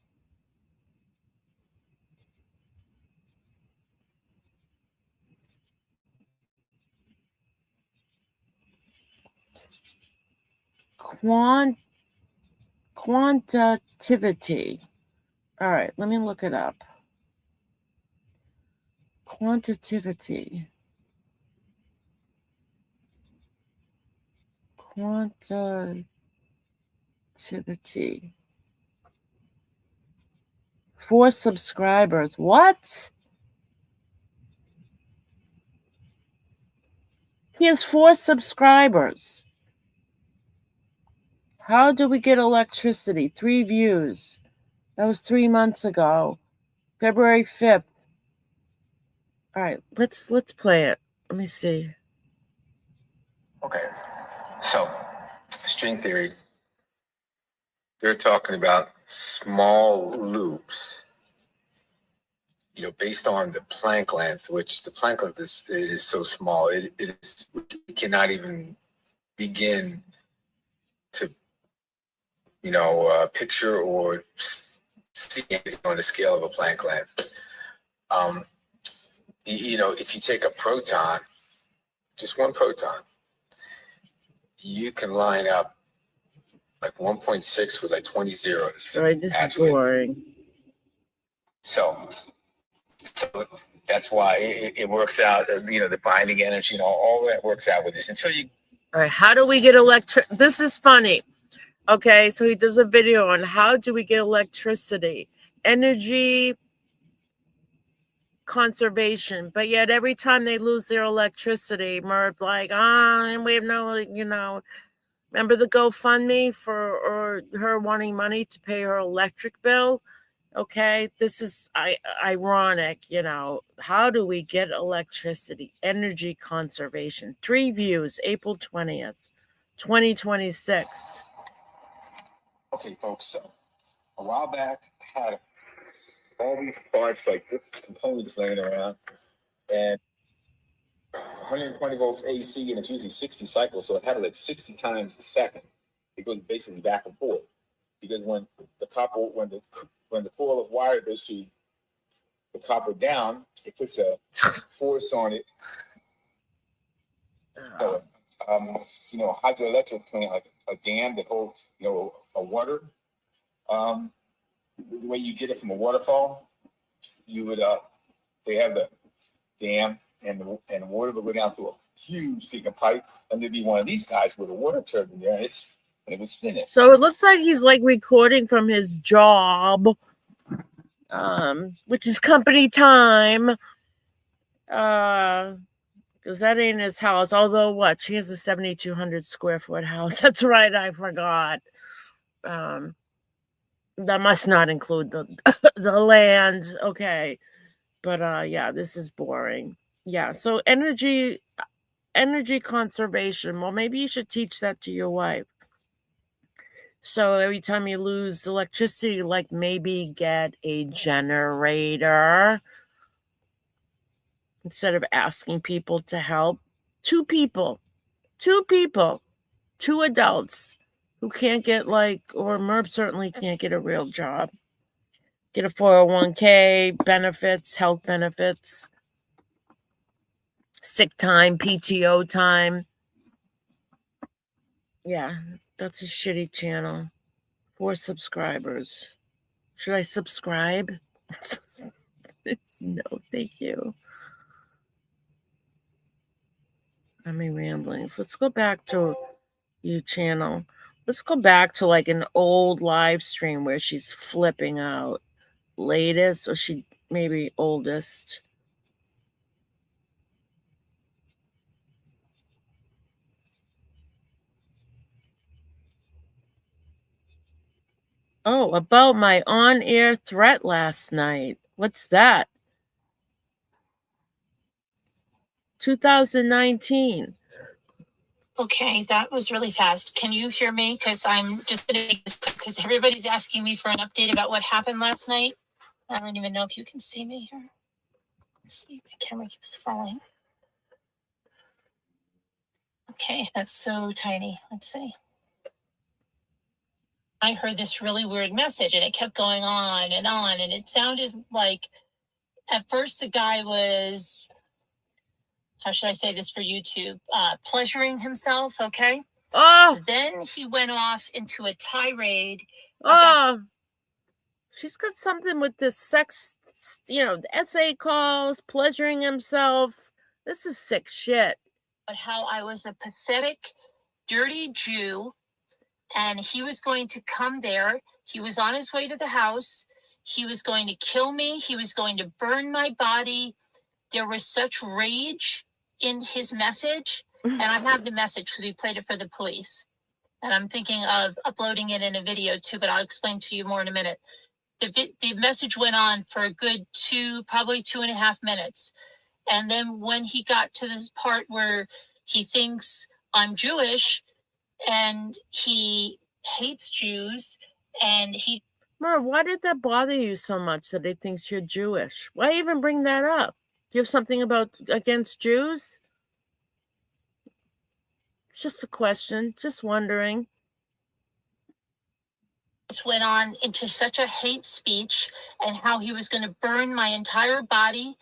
Quantitativity. All right, let me look it up. Quantitativity. Quantitativity. 4 subscribers. What? He has 4 subscribers. How do we get electricity? 3 views. That was 3 months ago. February 5th. All right, let's play it. Let me see. Okay, so string theory, they're talking about small loops, you know, based on the Planck length, which the Planck length is so small, it cannot even begin to, you know, picture or see anything on the scale of a Planck length. You know, if you take a proton, just one proton, you can line up like 1.6 with like 20 zeros. Sorry, this is boring. So that's why it works out, you know, the binding energy and all that works out with this until you. All right, how do we get This is funny. Okay, so he does a video on how do we get electricity, energy conservation, but yet every time they lose their electricity, Merv's like, we have no, you know, remember the GoFundMe for her wanting money to pay her electric bill? Okay, this is ironic, you know. How do we get electricity? Energy conservation. 3 views, April 20th, 2026. Okay, folks, so a while back, I had all these parts, like different components laying around, and 120 volts AC, and it's usually 60 cycles, so it had it like 60 times a second. It goes basically back and forth, because when the coil of wire goes to the copper down, it puts a force on it. You know, a hydroelectric plant, like a dam that holds, you know, a water. The way you get it from a waterfall, you would they have the dam and the water would go down through a huge freaking pipe, and there'd be one of these guys with a water turbine there, and it would spin it. So it looks like he's like recording from his job, which is company time. Because that ain't his house. Although what? She has a 7,200 square foot house. That's right, I forgot. That must not include the the land. Okay. But yeah, this is boring. Yeah. So energy conservation. Well, maybe you should teach that to your wife. So every time you lose electricity, like maybe get a generator. instead of asking people to help. Two people, two adults who can't get or Merp certainly can't get a real job, get a 401k, benefits, health benefits, sick time, PTO time. Yeah, that's a shitty channel. 4 subscribers. Should I subscribe? No, thank you. I mean, ramblings. Let's go back to your channel. Let's go back to an old live stream where she's flipping out. Latest, or she maybe oldest. Oh, about my on-air threat last night. What's that? 2019. Okay, that was really fast. Can you hear me? Because I'm just because everybody's asking me for an update about what happened last night. I don't even know if you can see me here. Let's see, my camera keeps falling. Okay, that's so tiny. Let's see. I heard this really weird message and it kept going on, and it sounded like at first the guy was, how should I say this for YouTube? Pleasuring himself, okay? Oh! Then he went off into a tirade. Oh! She's got something with this sex, essay calls, pleasuring himself. This is sick shit. But how I was a pathetic, dirty Jew, and he was going to come there. He was on his way to the house. He was going to kill me. He was going to burn my body. There was such rage in his message. And I have the message because we played it for the police. And I'm thinking of uploading it in a video too, but I'll explain to you more in a minute. The message went on for a good probably 2.5 minutes. And then when he got to this part where he thinks I'm Jewish and he hates Jews and he... Mer, why did that bother you so much that he thinks you're Jewish? Why even bring that up? Do you have something against Jews? It's just a question. Just wondering. This went on into such a hate speech and how he was going to burn my entire body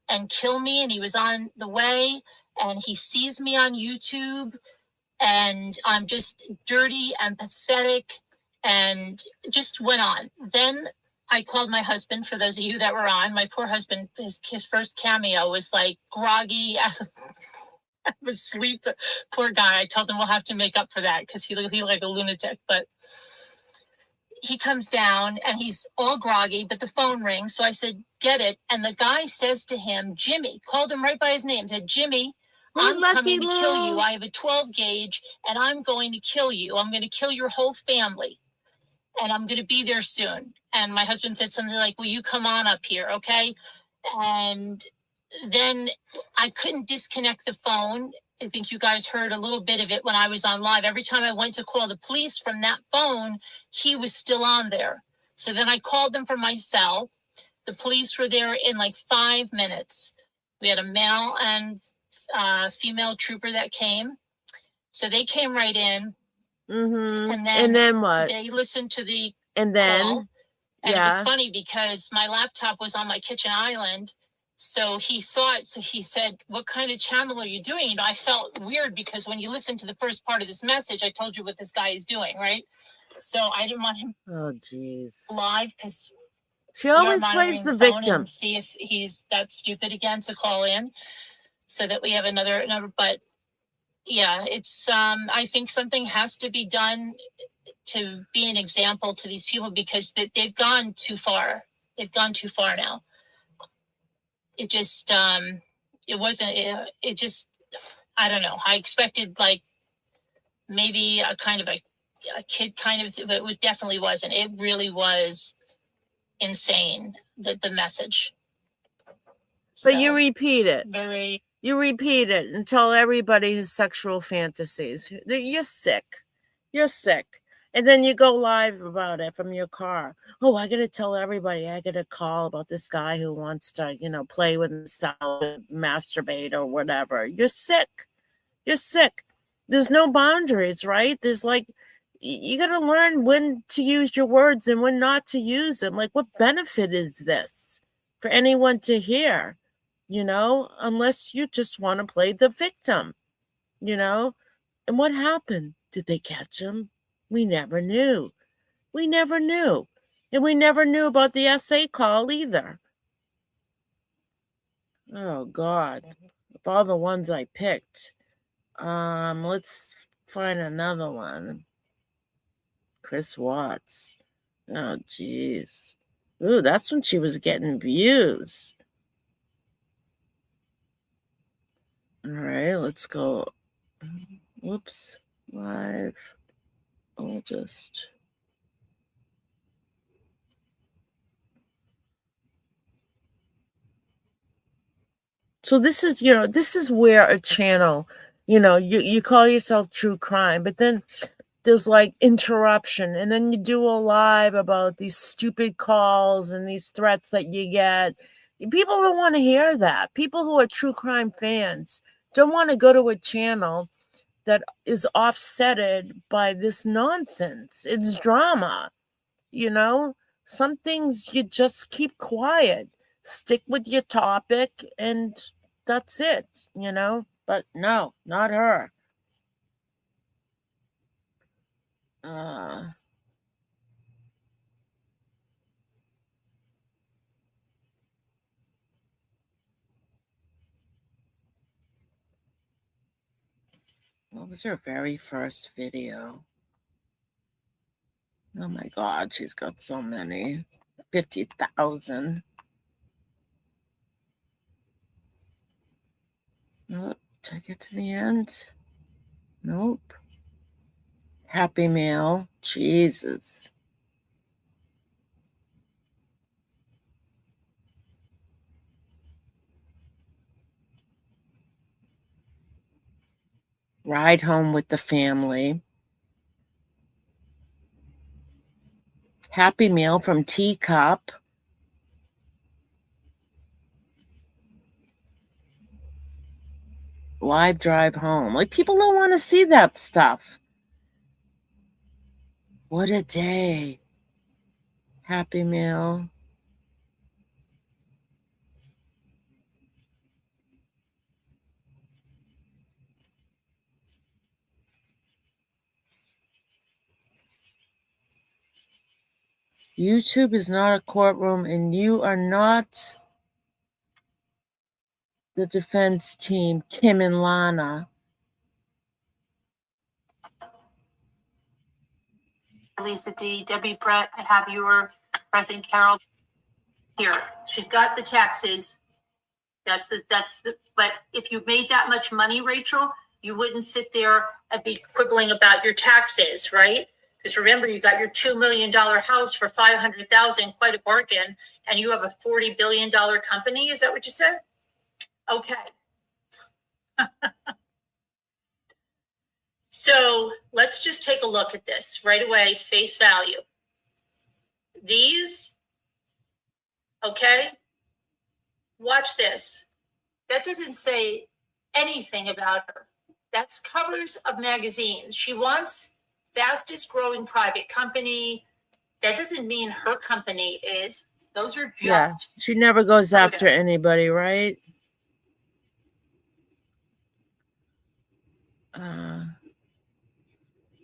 and kill me, and he was on the way, and he sees me on YouTube, and I'm just dirty and pathetic, and just went on. Then I called my husband, for those of you that were on. My poor husband, his first cameo was groggy. I was asleep. Poor guy. I told him we'll have to make up for that because he like a lunatic, but he comes down and he's all groggy, but the phone rings. So I said, get it. And the guy says to him, Jimmy, called him right by his name, said, Jimmy, I'm coming to kill you. I have a 12 gauge and I'm going to kill you. I'm going to kill your whole family and I'm going to be there soon. And my husband said something like, will you come on up here? Okay. And then I couldn't disconnect the phone. I think you guys heard a little bit of it when I was on live. Every time I went to call the police from that phone, he was still on there. So then I called them from my cell. The police were there in 5 minutes. We had a male and female trooper that came. So they came right in. Mm-hmm. And then what? They listened to the and then call. And it was funny because my laptop was on my kitchen island. So he saw it. So he said, what kind of channel are you doing? I felt weird because when you listen to the first part of this message, I told you what this guy is doing, right? So I didn't want him live because she always plays the victim. See if he's that stupid again to call in so that we have another. But yeah, it's I think something has to be done to be an example to these people because they've gone too far. They've gone too far now. It just, it wasn't, it just, I don't know. I expected maybe a kind of a kid kind of, but it definitely wasn't. It really was insane, the message. But you repeat it. You repeat it and tell everybody his sexual fantasies. You're sick. You're sick. And then you go live about it from your car. Oh, I got to tell everybody. I got to call about this guy who wants to, play with himself, masturbate or whatever. You're sick. You're sick. There's no boundaries, right? There's you got to learn when to use your words and when not to use them. Like, what benefit is this for anyone to hear? Unless you just want to play the victim, And what happened? Did they catch him? We never knew. We never knew. And we never knew about the SA call either. Oh, God. Of all the ones I picked, let's find another one. Chris Watts. Oh, jeez. Ooh, that's when she was getting views. All right, let's go. Whoops. Live. I'll just... So this is where a channel, you call yourself true crime, but then there's interruption, and then you do a live about these stupid calls and these threats that you get. People don't want to hear that. People who are true crime fans don't want to go to a channel that is offsetted by this nonsense. It's drama, Some things you just keep quiet. Stick with your topic and that's it, But no, not her. What was her very first video? Oh my God, she's got so many. 50,000. Oh, did I get to the end? Nope. Happy Meal. Jesus. Ride Home with the Family. Happy Meal from Teacup. Live Drive Home. People don't want to see that stuff. What a day. Happy Meal. YouTube is not a courtroom, and you are not the defense team, Kim and Lana. Lisa D, Debbie Brett, I have your President Carol here. She's got the taxes. But if you made that much money, Rachel, you wouldn't sit there and be quibbling about your taxes, right? Because remember, you got your $2 million house for $500,000, quite a bargain, and you have a $40 billion company. Is that what you said? Okay. So let's just take a look at this right away, face value. These, okay, watch this. That doesn't say anything about her. That's covers of magazines. She wants fastest growing private company. That doesn't mean her company is. Those are just she never goes after anybody, right?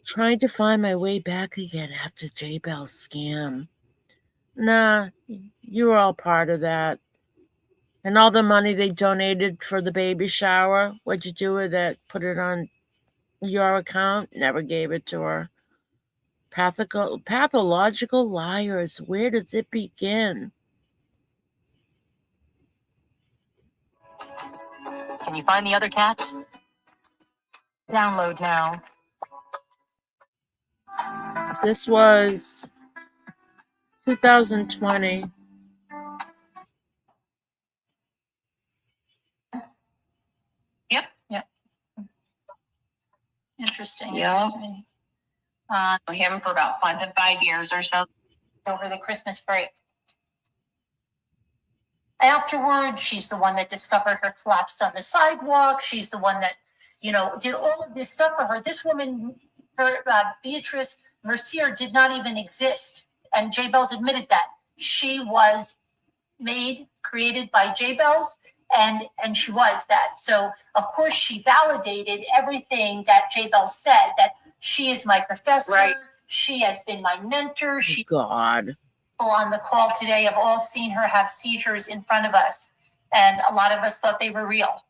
Trying to find my way back again after J-Bell's scam. Nah, you were all part of that. And all the money they donated for the baby shower, what'd you do with it? Put it on your account? Never gave it to her. Pathological liars. Where does it begin? Can you find the other cats? Download now. This was 2020. Yep. Interesting. Yeah. Him for about 5 or so over the Christmas break. Afterwards, she's the one that discovered her collapsed on the sidewalk. She's the one that, did all of this stuff for her. This woman, Beatrice Mercier, did not even exist. And J. Bells admitted that. She was created by J. Bells, and she was that. So, of course, she validated everything that J. Bells said, that she is my professor. Right. She has been my mentor. God. On the call today have all seen her have seizures in front of us, and a lot of us thought they were real.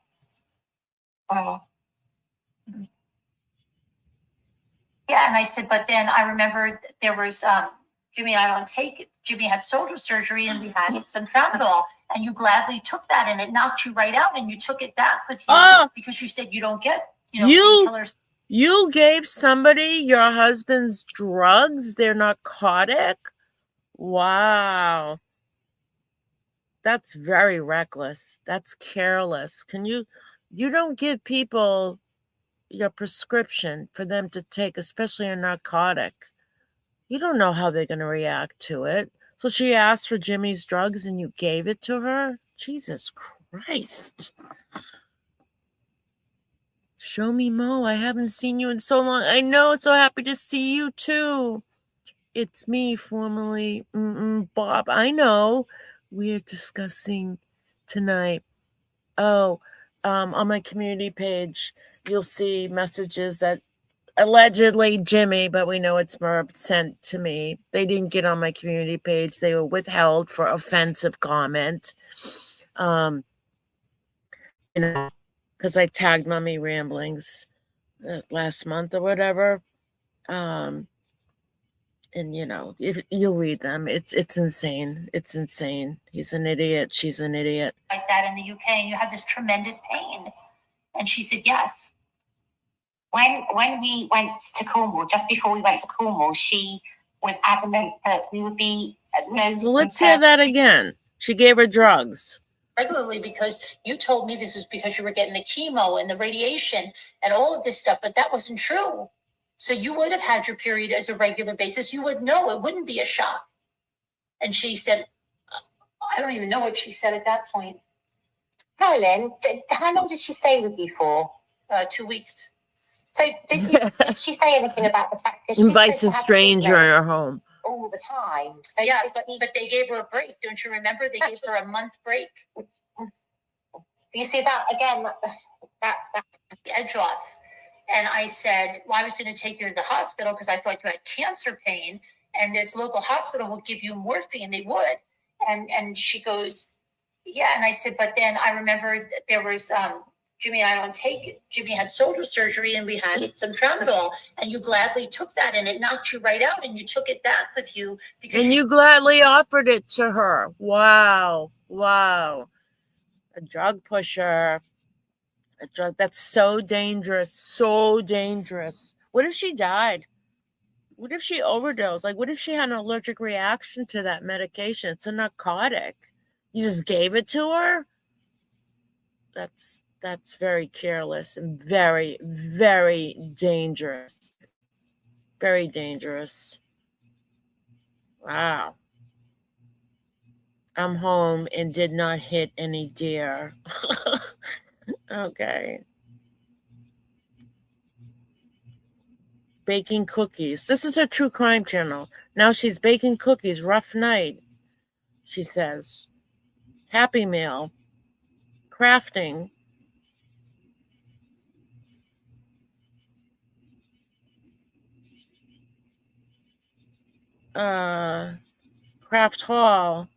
Oh. Yeah, and I said, but then I remember there was Jimmy and I don't take it. Jimmy had shoulder surgery and we had some tramadol, and you gladly took that, and it knocked you right out, and you took it back with you because you said you don't get painkillers. You gave somebody your husband's drugs, they're narcotic? Wow. That's very reckless. That's careless. You don't give people your prescription for them to take, especially a narcotic. You don't know how they're going to react to it. So she asked for Jimmy's drugs and you gave it to her? Jesus Christ. Show me Mo. I haven't seen you in so long. I know. So happy to see you too. It's me, formerly Bob. I know. We're discussing tonight. On my community page, you'll see messages that allegedly Jimmy, but we know it's Merb, sent to me. They didn't get on my community page. They were withheld for offensive comment. Because I tagged Mummy Ramblings last month or whatever. And if you'll read them, it's insane. It's insane. He's an idiot. She's an idiot. Like that in the UK, and you had this tremendous pain. And she said yes. When we went to Cornwall, just before we went to Cornwall, she was adamant that we would be Well, let's hear that again. She gave her drugs regularly because you told me this was because you were getting the chemo and the radiation and all of this stuff, but that wasn't true. So you would have had your period as a regular basis. You would know it wouldn't be a shock. And she said, I don't even know what she said at that point. Carolyn, how long did she stay with you for? 2 weeks. So did she say anything about the fact that she invites a stranger in her home all the time? So yeah, but they gave her a break. Don't you remember? They gave her a month break. Do you see that again? That edge off. And I said, well, I was going to take you to the hospital because I thought you had cancer pain, and this local hospital will give you morphine. They would. And she goes, yeah. And I said, but then I remember there was Jimmy and I don't take it. Jimmy had shoulder surgery and we had some tramadol, and you gladly took that, and it knocked you right out, and you took it back with you because you gladly offered it to her. Wow. A drug pusher. That's so dangerous. So dangerous. What if she died? What if she overdosed? Like, what if she had an allergic reaction to that medication? It's a narcotic. You just gave it to her? That's very careless and very, very dangerous. Very dangerous. Wow. I'm home and did not hit any deer. Okay. Baking cookies. This is her true crime channel. Now she's baking cookies. Rough night, she says. Happy Meal. Crafting. Craft Hall.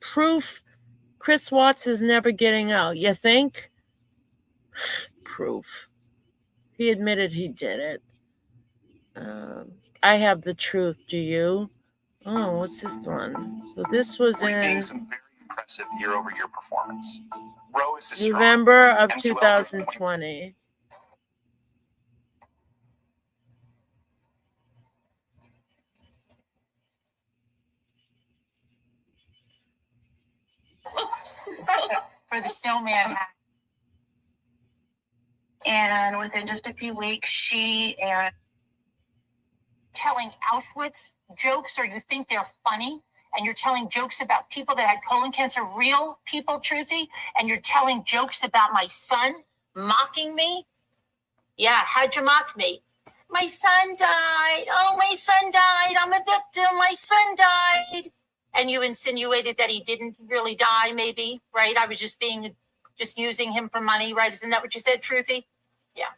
Proof Chris Watts is never getting out. You think? Proof. He admitted he did it. I have the truth. Do you? Oh, what's this one? So this was in some very impressive year-over-year performance. Roe is November of 2020. for the snowman hat. And within just a few weeks, she and telling Auschwitz jokes, or you think they're funny, and you're telling jokes about people that had colon cancer, real people, Truthy, and you're telling jokes about my son, mocking me. Yeah, how'd you mock me? My son died. Oh, my son died. I'm a victim. My son died. And you insinuated that he didn't really die, maybe, right? I was just using him for money, right? Isn't that what you said, Truthy? Yeah.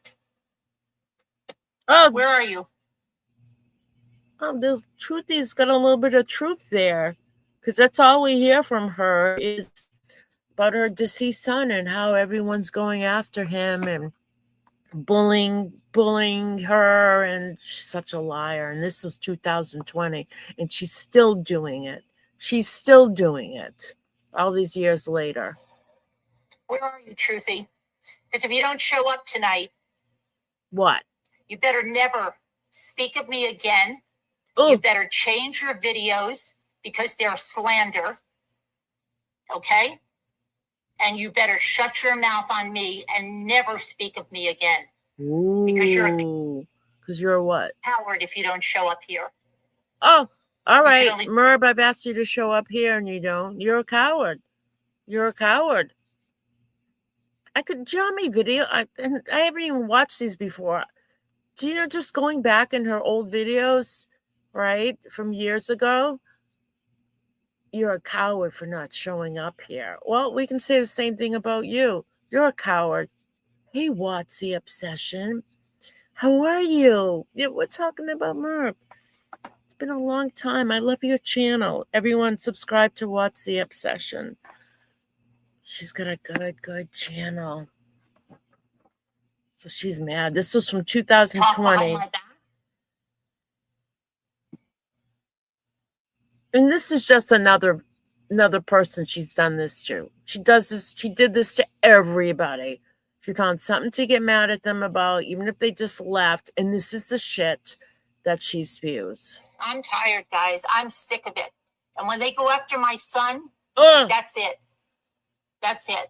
Oh, Where are you? there's Truthy's got a little bit of truth there, because that's all we hear from her is about her deceased son and how everyone's going after him and bullying her, and she's such a liar. And this was 2020, and she's still doing it. She's still doing it all these years later. Where are you, Truthy? Because if you don't show up tonight, what? You better never speak of me again. Ooh. You better change your videos because they're slander. Okay? And you better shut your mouth on me and never speak of me again. Ooh. Because you're a what? Coward if you don't show up here. Oh, all right. Only... Merb, I've asked you to show up here and you don't. You're a coward. You're a coward. I could Jimmi video. I haven't even watched these before. Do you know, just going back in her old videos, right, from years ago, you're a coward for not showing up here. Well, we can say the same thing about you. You're a coward. Hey, what's the obsession? How are you? Yeah, we're talking about Merb. It's been a long time. I love your channel. Everyone subscribe to What's the Obsession. She's got a good channel. So she's mad. This was from 2020. And this is just another person she's done this to. She did this to everybody. She found something to get mad at them about, even if they just left. And this is the shit that she spews. I'm tired, guys. I'm sick of it. And when they go after my son, that's it. That's it.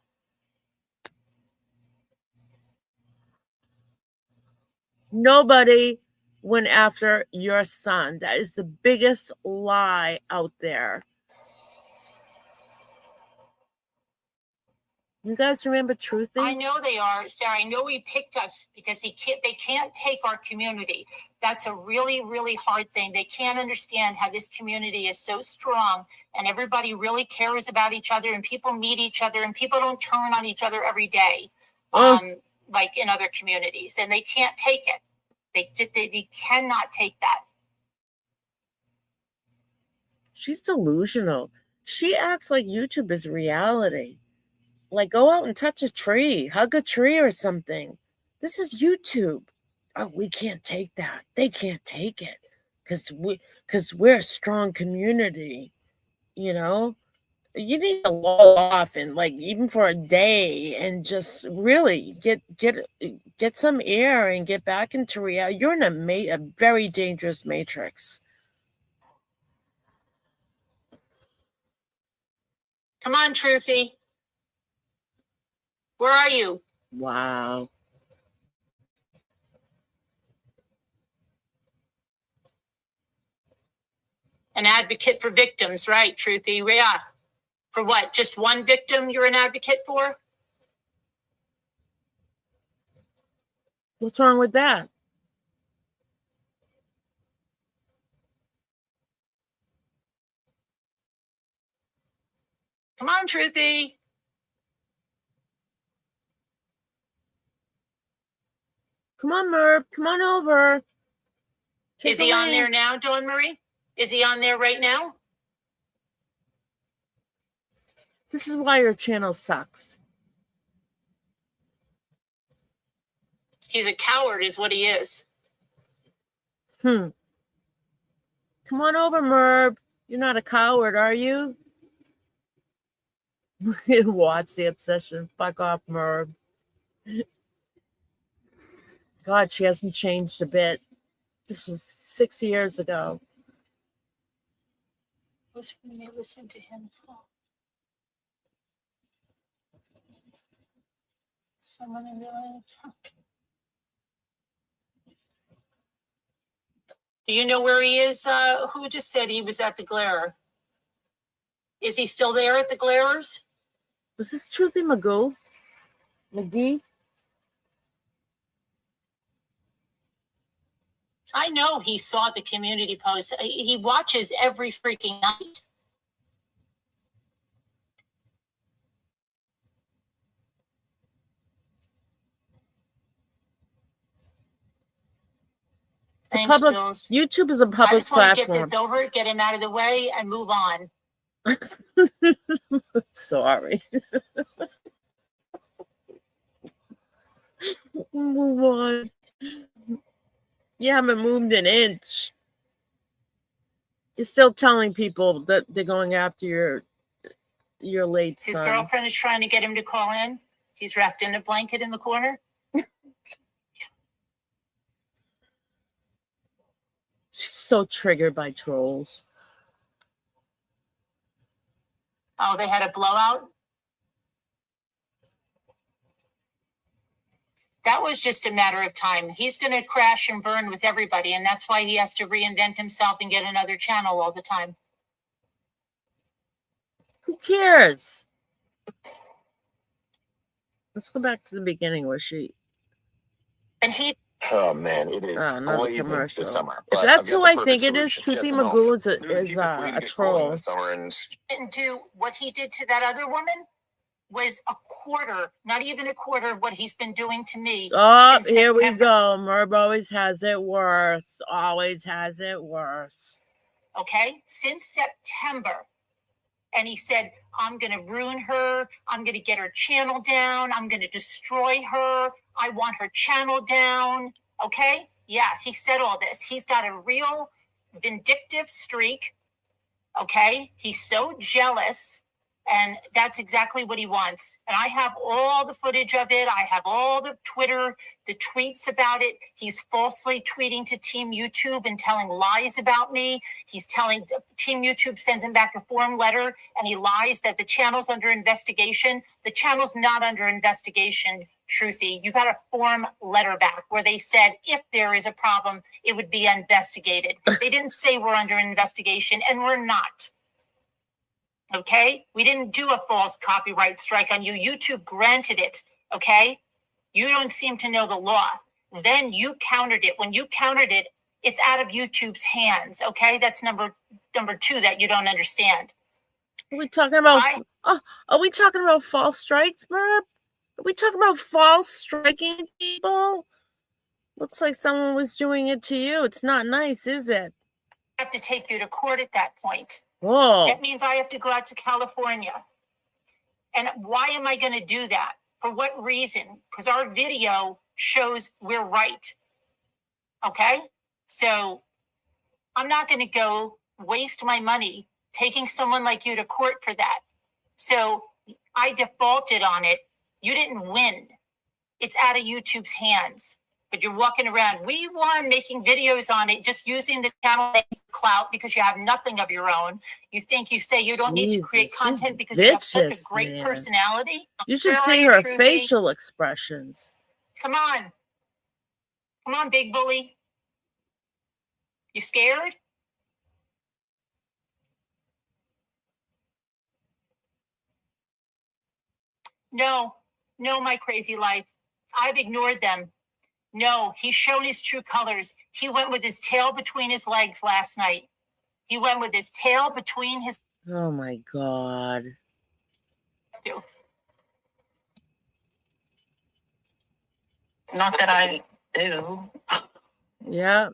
Nobody went after your son. That is the biggest lie out there. You guys remember Truthy? I know they are, Sarah. I know he picked us because they can't take our community. That's a really, really hard thing. They can't understand how this community is so strong and everybody really cares about each other and people meet each other and people don't turn on each other every day, like in other communities. And they can't take it. They cannot take that. She's delusional. She acts like YouTube is reality. Like, go out and touch a tree, hug a tree or something. This is YouTube. Oh, we can't take that. They can't take it because we're a strong community. You know, you need to log off and, like, even for a day, and just really get some air and get back into reality. You're in a very dangerous matrix. Come on, Truthy. Where are you? Wow. An advocate for victims, right, Truthy? Yeah. For what? Just one victim you're an advocate for? What's wrong with that? Come on, Truthy. Come on, Merb. Come on over. Is he on there now, Dawn Marie? Is he on there right now? This is why your channel sucks. He's a coward is what he is. Come on over, Merb. You're not a coward, are you? What's the obsession? Fuck off, Merb. God, she hasn't changed a bit. This was 6 years ago. Listen to him. Someone in real life. Do you know where he is? Who just said he was at the Glare? Is he still there at the Glares? Was this Truthy McGee? I know he saw the community post. He watches every freaking night. Thanks, Public Jules. YouTube is a I public just want to get platform. this over, get him out of the way, and move on. Sorry. Move on. You haven't moved an inch. You're still telling people that they're going after your late His son. girlfriend is trying to get him to call in. He's wrapped in a blanket in the corner. She's so triggered by trolls. Oh, they had a blowout? That was just a matter of time. He's going to crash and burn with everybody, and that's why he has to reinvent himself and get another channel all the time. Who cares? Let's go back to the beginning where she... And he... Oh man, it is another blazing commercial. this summer. If But that's I've got who the I perfect think it is, solution. Truthy Yes, no. Magoo is There's a easiest way to get cooling troll. this summer, and didn't do what he did to that other woman was a quarter, not even a quarter of what he's been doing to me. Oh, since here we September. go. Merb always has it worse. Always has it worse. Okay, since September. And he said, I'm going to ruin her. I'm going to get her channel down. I'm going to destroy her. I want her channel down. Okay? Yeah, he said all this. He's got a real vindictive streak. Okay? He's so jealous. And that's exactly what he wants. And I have all the footage of it. I have all the Twitter, the tweets about it. He's falsely tweeting to Team YouTube and telling lies about me. He's telling Team YouTube sends him back a form letter and he lies that the channel's under investigation. The channel's not under investigation, Truthy. You got a form letter back where they said if there is a problem, it would be investigated. They didn't say we're under investigation, and we're not. Okay? We didn't do a false copyright strike on you. YouTube granted it. Okay? You don't seem to know the law. Then you countered it. When you countered it, it's out of YouTube's hands. Okay? That's number two that you don't understand. Are we talking about are we talking about false strikes, Merb? Are we talking about false striking people? Looks like someone was doing it to you. It's not nice, is it? I have to take you to court at that point. Whoa. That means I have to go out to California. And why am I going to do that? For what reason? Because our video shows we're right. Okay? So I'm not going to go waste my money taking someone like you to court for that. So I defaulted on it. You didn't win. It's out of YouTube's hands. But you're walking around. We won making videos on it, just using the channel clout because you have nothing of your own. You think you say you don't need to create content because you have such a great personality. You should see her facial expressions. Come on. Come on, big bully. You scared? No, my crazy life. I've ignored them. No, he's shown his true colors. He went with his tail between his legs last night. He went with his tail between his... Oh, my God. Not that I do. Yeah.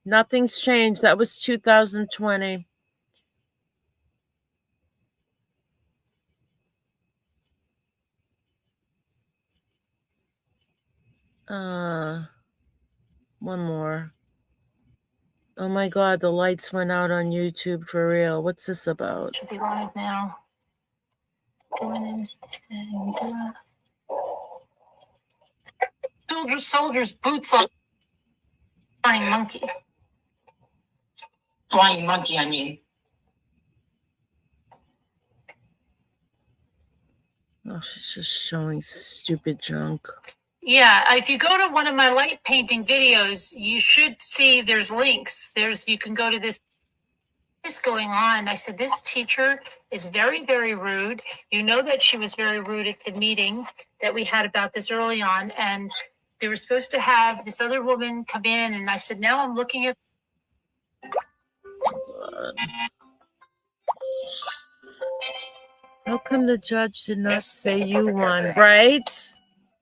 Nothing's changed. That was 2020. One more. Oh my God, the lights went out on YouTube for real. What's this about? Should be live now. Going in. Soldiers, boots on. Flying monkey. Flying monkey, I mean. Oh, she's just showing stupid junk. Yeah, if you go to one of my light painting videos, you should see there's links. You can go to this. What is going on? I said, this teacher is very, very rude. You know that she was very rude at the meeting that we had about this early on. And they were supposed to have this other woman come in. And I said, now I'm looking at. How come the judge did not This say is the you perfect won? pair. Right?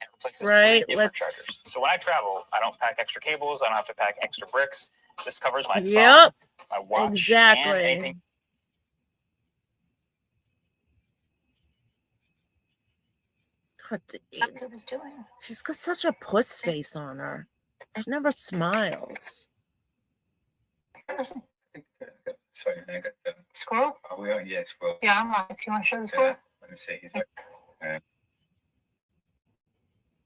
It replaces Right, 3 different chargers. So when I travel, I don't pack extra cables. I don't have to pack extra bricks. This covers my phone, my watch, and Exactly. anything. God, What I was doing. she's got such a puss face on her. She never smiles. Listen, Sorry, I got the. squirrel? Oh, we are, yeah, squirrel. Yeah, I'm on. If you want to show the squirrel. Let me see. He's right.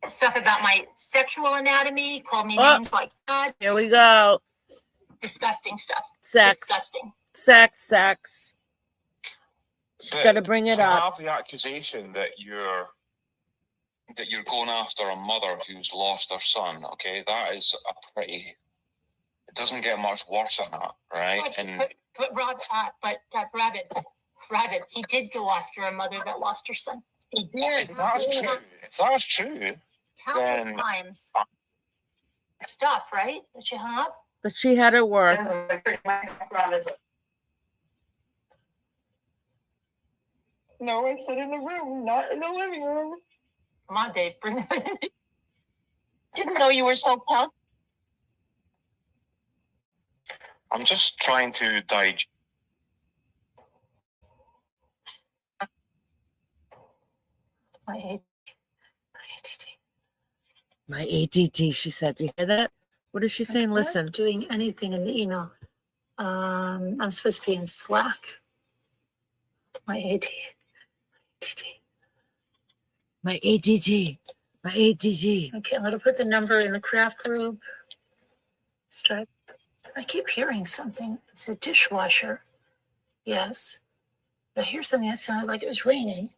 Stuff about my sexual anatomy, called me Oh. names like that. Here we go. Disgusting stuff. Sex. Disgusting. Sex. She's got to bring it to up. have the accusation that you're going after a mother who's lost her son, okay, that is a pretty. It doesn't get much worse than that, right? And But Rabbit, he did go after a mother that lost her son. He did. if that's true, Countless then- times. Stuff, right? That you hung up? But she had her work. No, I said in the room, not in the living room. Come on, Dave, bring it in. Didn't know you were so proud. I'm just trying to digest. My My ADD, she said. You hear that? What is she saying? Listen. doing anything in the email. I'm supposed to be in Slack. My ADD. My ADD. My ADD. Okay, I'm gonna put the number in the craft group. Start. I keep hearing something. It's a dishwasher. Yes. But I hear something that sounded like it was raining.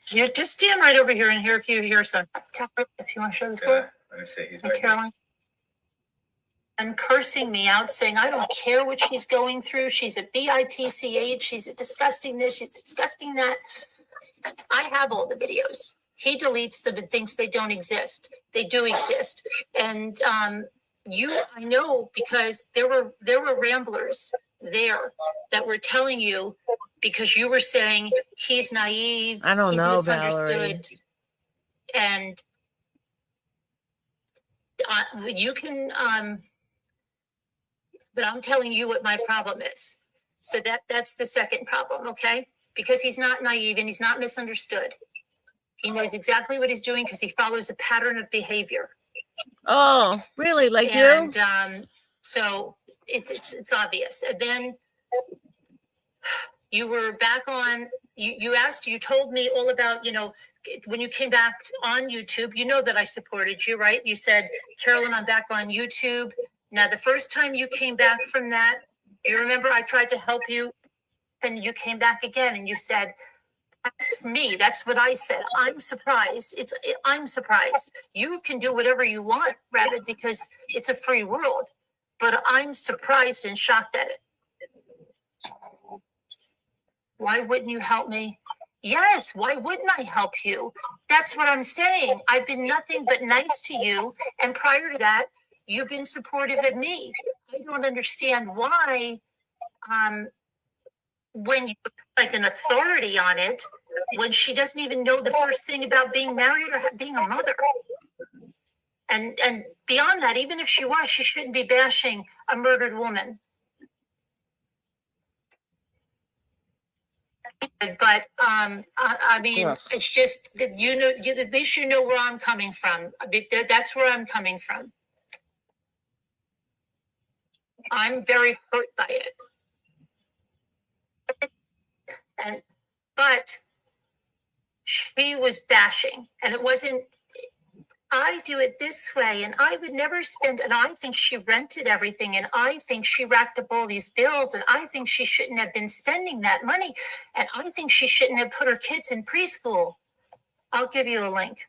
You just stand right over here and hear if you hear something. If you want to show the floor. Let me see. He's Hey, right. Caroline. And cursing me out, saying, I don't care what she's going through. She's a bitch. She's a disgusting this. She's disgusting that. I have all the videos. He deletes them and thinks they don't exist. They do exist. And I know because there were ramblers there that were telling you because you were saying he's naive. I don't he's know, misunderstood, Valerie. And you can, but I'm telling you what my problem is. So that's the second problem, okay? Because he's not naive and he's not misunderstood. He knows exactly what he's doing because he follows a pattern of behavior. Oh, really? Like you? And so it's obvious. And then you were back on. You told me all about, when you came back on YouTube, you know that I supported you, right? You said, Carolyn, I'm back on YouTube. Now, the first time you came back from that, you remember I tried to help you and you came back again and you said, that's me. That's what I said. I'm surprised. I'm surprised. You can do whatever you want, Rabbit, because it's a free world. But I'm surprised and shocked at it. Why wouldn't you help me? Yes, why wouldn't I help you? That's what I'm saying. I've been nothing but nice to you. And prior to that, you've been supportive of me. I don't understand why, when you like an authority on it, when she doesn't even know the first thing about being married or being a mother. And beyond that, even if she was, she shouldn't be bashing a murdered woman. But I mean, Ugh. it's just that at least you know where I'm coming from. That's where I'm coming from. I'm very hurt by it. But she was bashing, and it wasn't. I do it this way, and I would never spend, and I think she rented everything, and I think she racked up all these bills, and I think she shouldn't have been spending that money, and I think she shouldn't have put her kids in preschool. I'll give you a link.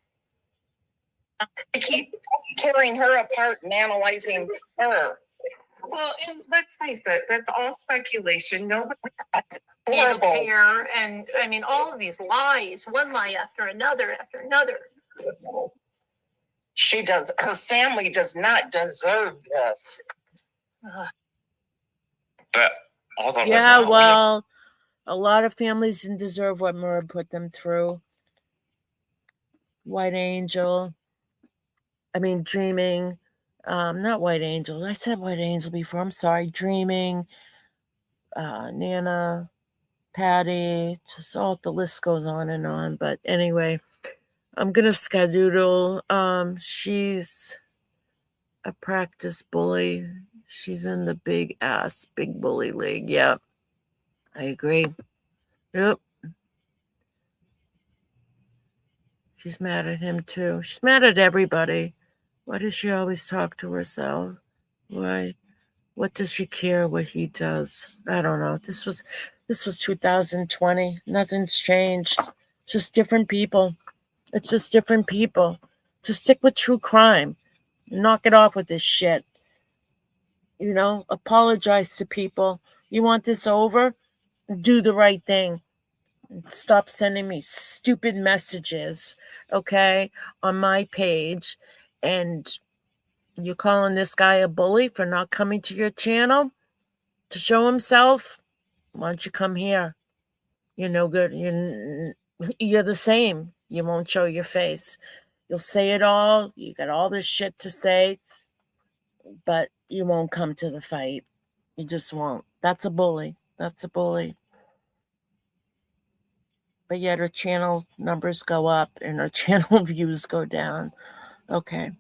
I keep tearing her apart and analyzing her. Well, and let's face it, that's all speculation. Nobody Care, and I mean, all of these lies, one lie after another. She does. Her family does not deserve this. But other than Yeah, that, well, a lot of families didn't deserve what Murray put them through. White Angel. I mean, Dreaming. Not White Angel. I said White Angel before. I'm sorry. Dreaming. Nana. Patty. Just all the list goes on and on. But anyway, I'm gonna skedaddle. She's a practice bully. She's in the big bully league. Yeah, I agree. Yep. She's mad at him too. She's mad at everybody. Why does she always talk to herself? Why? What does she care what he does? I don't know. This was 2020. Nothing's changed. Just different people. It's just different people. Just stick with true crime. Knock it off with this shit. You know, apologize to people. You want this over? Do the right thing. Stop sending me stupid messages, okay, on my page. And you're calling this guy a bully for not coming to your channel to show himself? Why don't you come here? You're no good. You're the same. You won't show your face. You'll say it all. You got all this shit to say, but you won't come to the fight. You just won't. That's a bully. That's a bully. But yet her channel numbers go up and her channel views go down. Okay.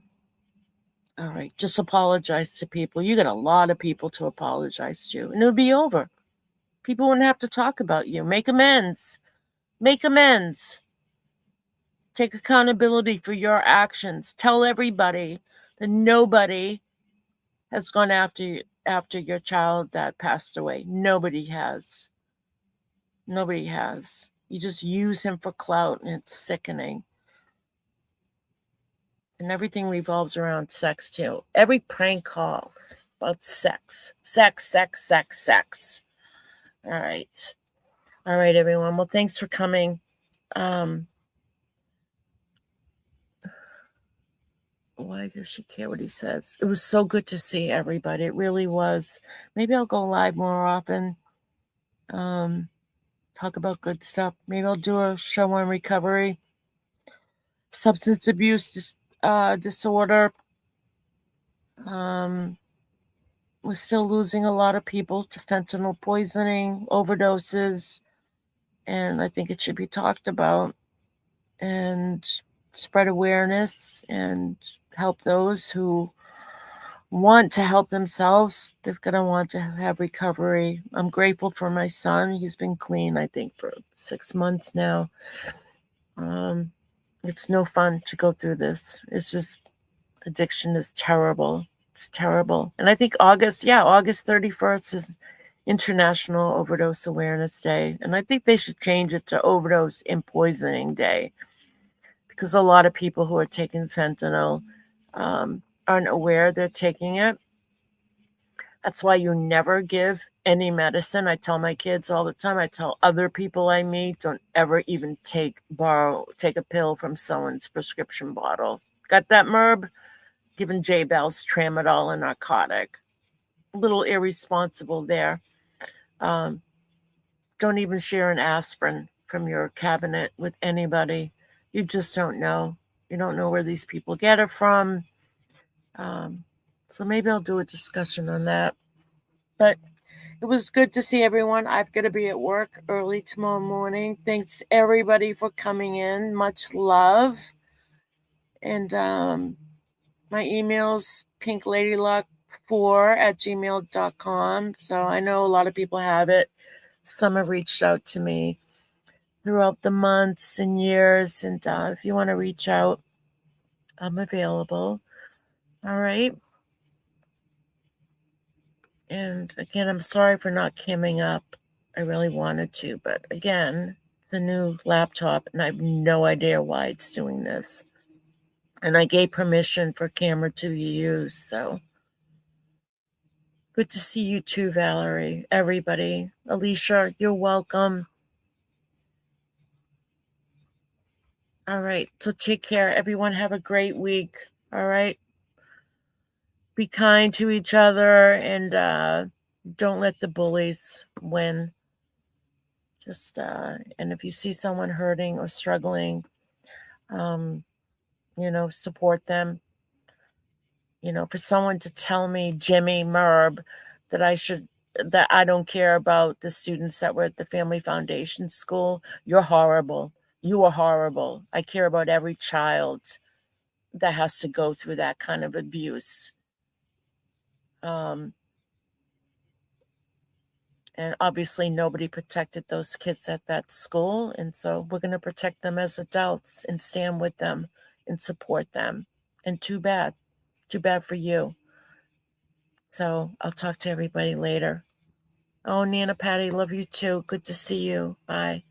All right. Just apologize to people. You got a lot of people to apologize to, and it'll be over. People wouldn't have to talk about you. Make amends. Make amends. Take accountability for your actions. Tell everybody that nobody has gone after your child that passed away. Nobody has. Nobody has. You just use him for clout, and it's sickening. And everything revolves around sex, too. Every prank call about sex. Sex. All right. All right, everyone. Well, thanks for coming. Why does she care what he says? It was so good to see everybody. It really was. Maybe I'll go live more often. Talk about good stuff. Maybe I'll do a show on recovery, substance abuse disorder. We're still losing a lot of people to fentanyl poisoning, overdoses, and I think it should be talked about and spread awareness and help those who want to help themselves. They're going to want to have recovery. I'm grateful for my son. He's been clean, I think, for 6 months now. It's no fun to go through this. It's just, addiction is terrible. It's terrible. And I think August 31st is International Overdose Awareness Day. And I think they should change it to Overdose and Poisoning Day, because a lot of people who are taking fentanyl aren't aware they're taking it. That's why you never give any medicine. I tell my kids all the time. I tell other people I meet, don't ever even take a pill from someone's prescription bottle. Got that, Merb? Giving J-Bells tramadol, a narcotic. A little irresponsible there. Don't even share an aspirin from your cabinet with anybody. You just don't know. You don't know where these people get it from. So maybe I'll do a discussion on that. But it was good to see everyone. I've got to be at work early tomorrow morning. Thanks, everybody, for coming in. Much love. And my email's pinkladylocke4@gmail.com. So I know a lot of people have it. Some have reached out to me throughout the months and years. And if you want to reach out, I'm available. All right. And again, I'm sorry for not coming up. I really wanted to, but again, it's a new laptop and I have no idea why it's doing this. And I gave permission for camera to be used, so good to see you too, Valerie. Everybody. Alicia, you're welcome. All right, so take care. Everyone have a great week. All right. Be kind to each other and don't let the bullies win. Just and if you see someone hurting or struggling, support them. For someone to tell me, Jimmy Merb, that I don't care about the students that were at the Family Foundation School, you're horrible. You are horrible. I care about every child that has to go through that kind of abuse. And obviously nobody protected those kids at that school. And so we're going to protect them as adults and stand with them and support them. And too bad for you. So I'll talk to everybody later. Oh, Nana Patty, love you too. Good to see you. Bye.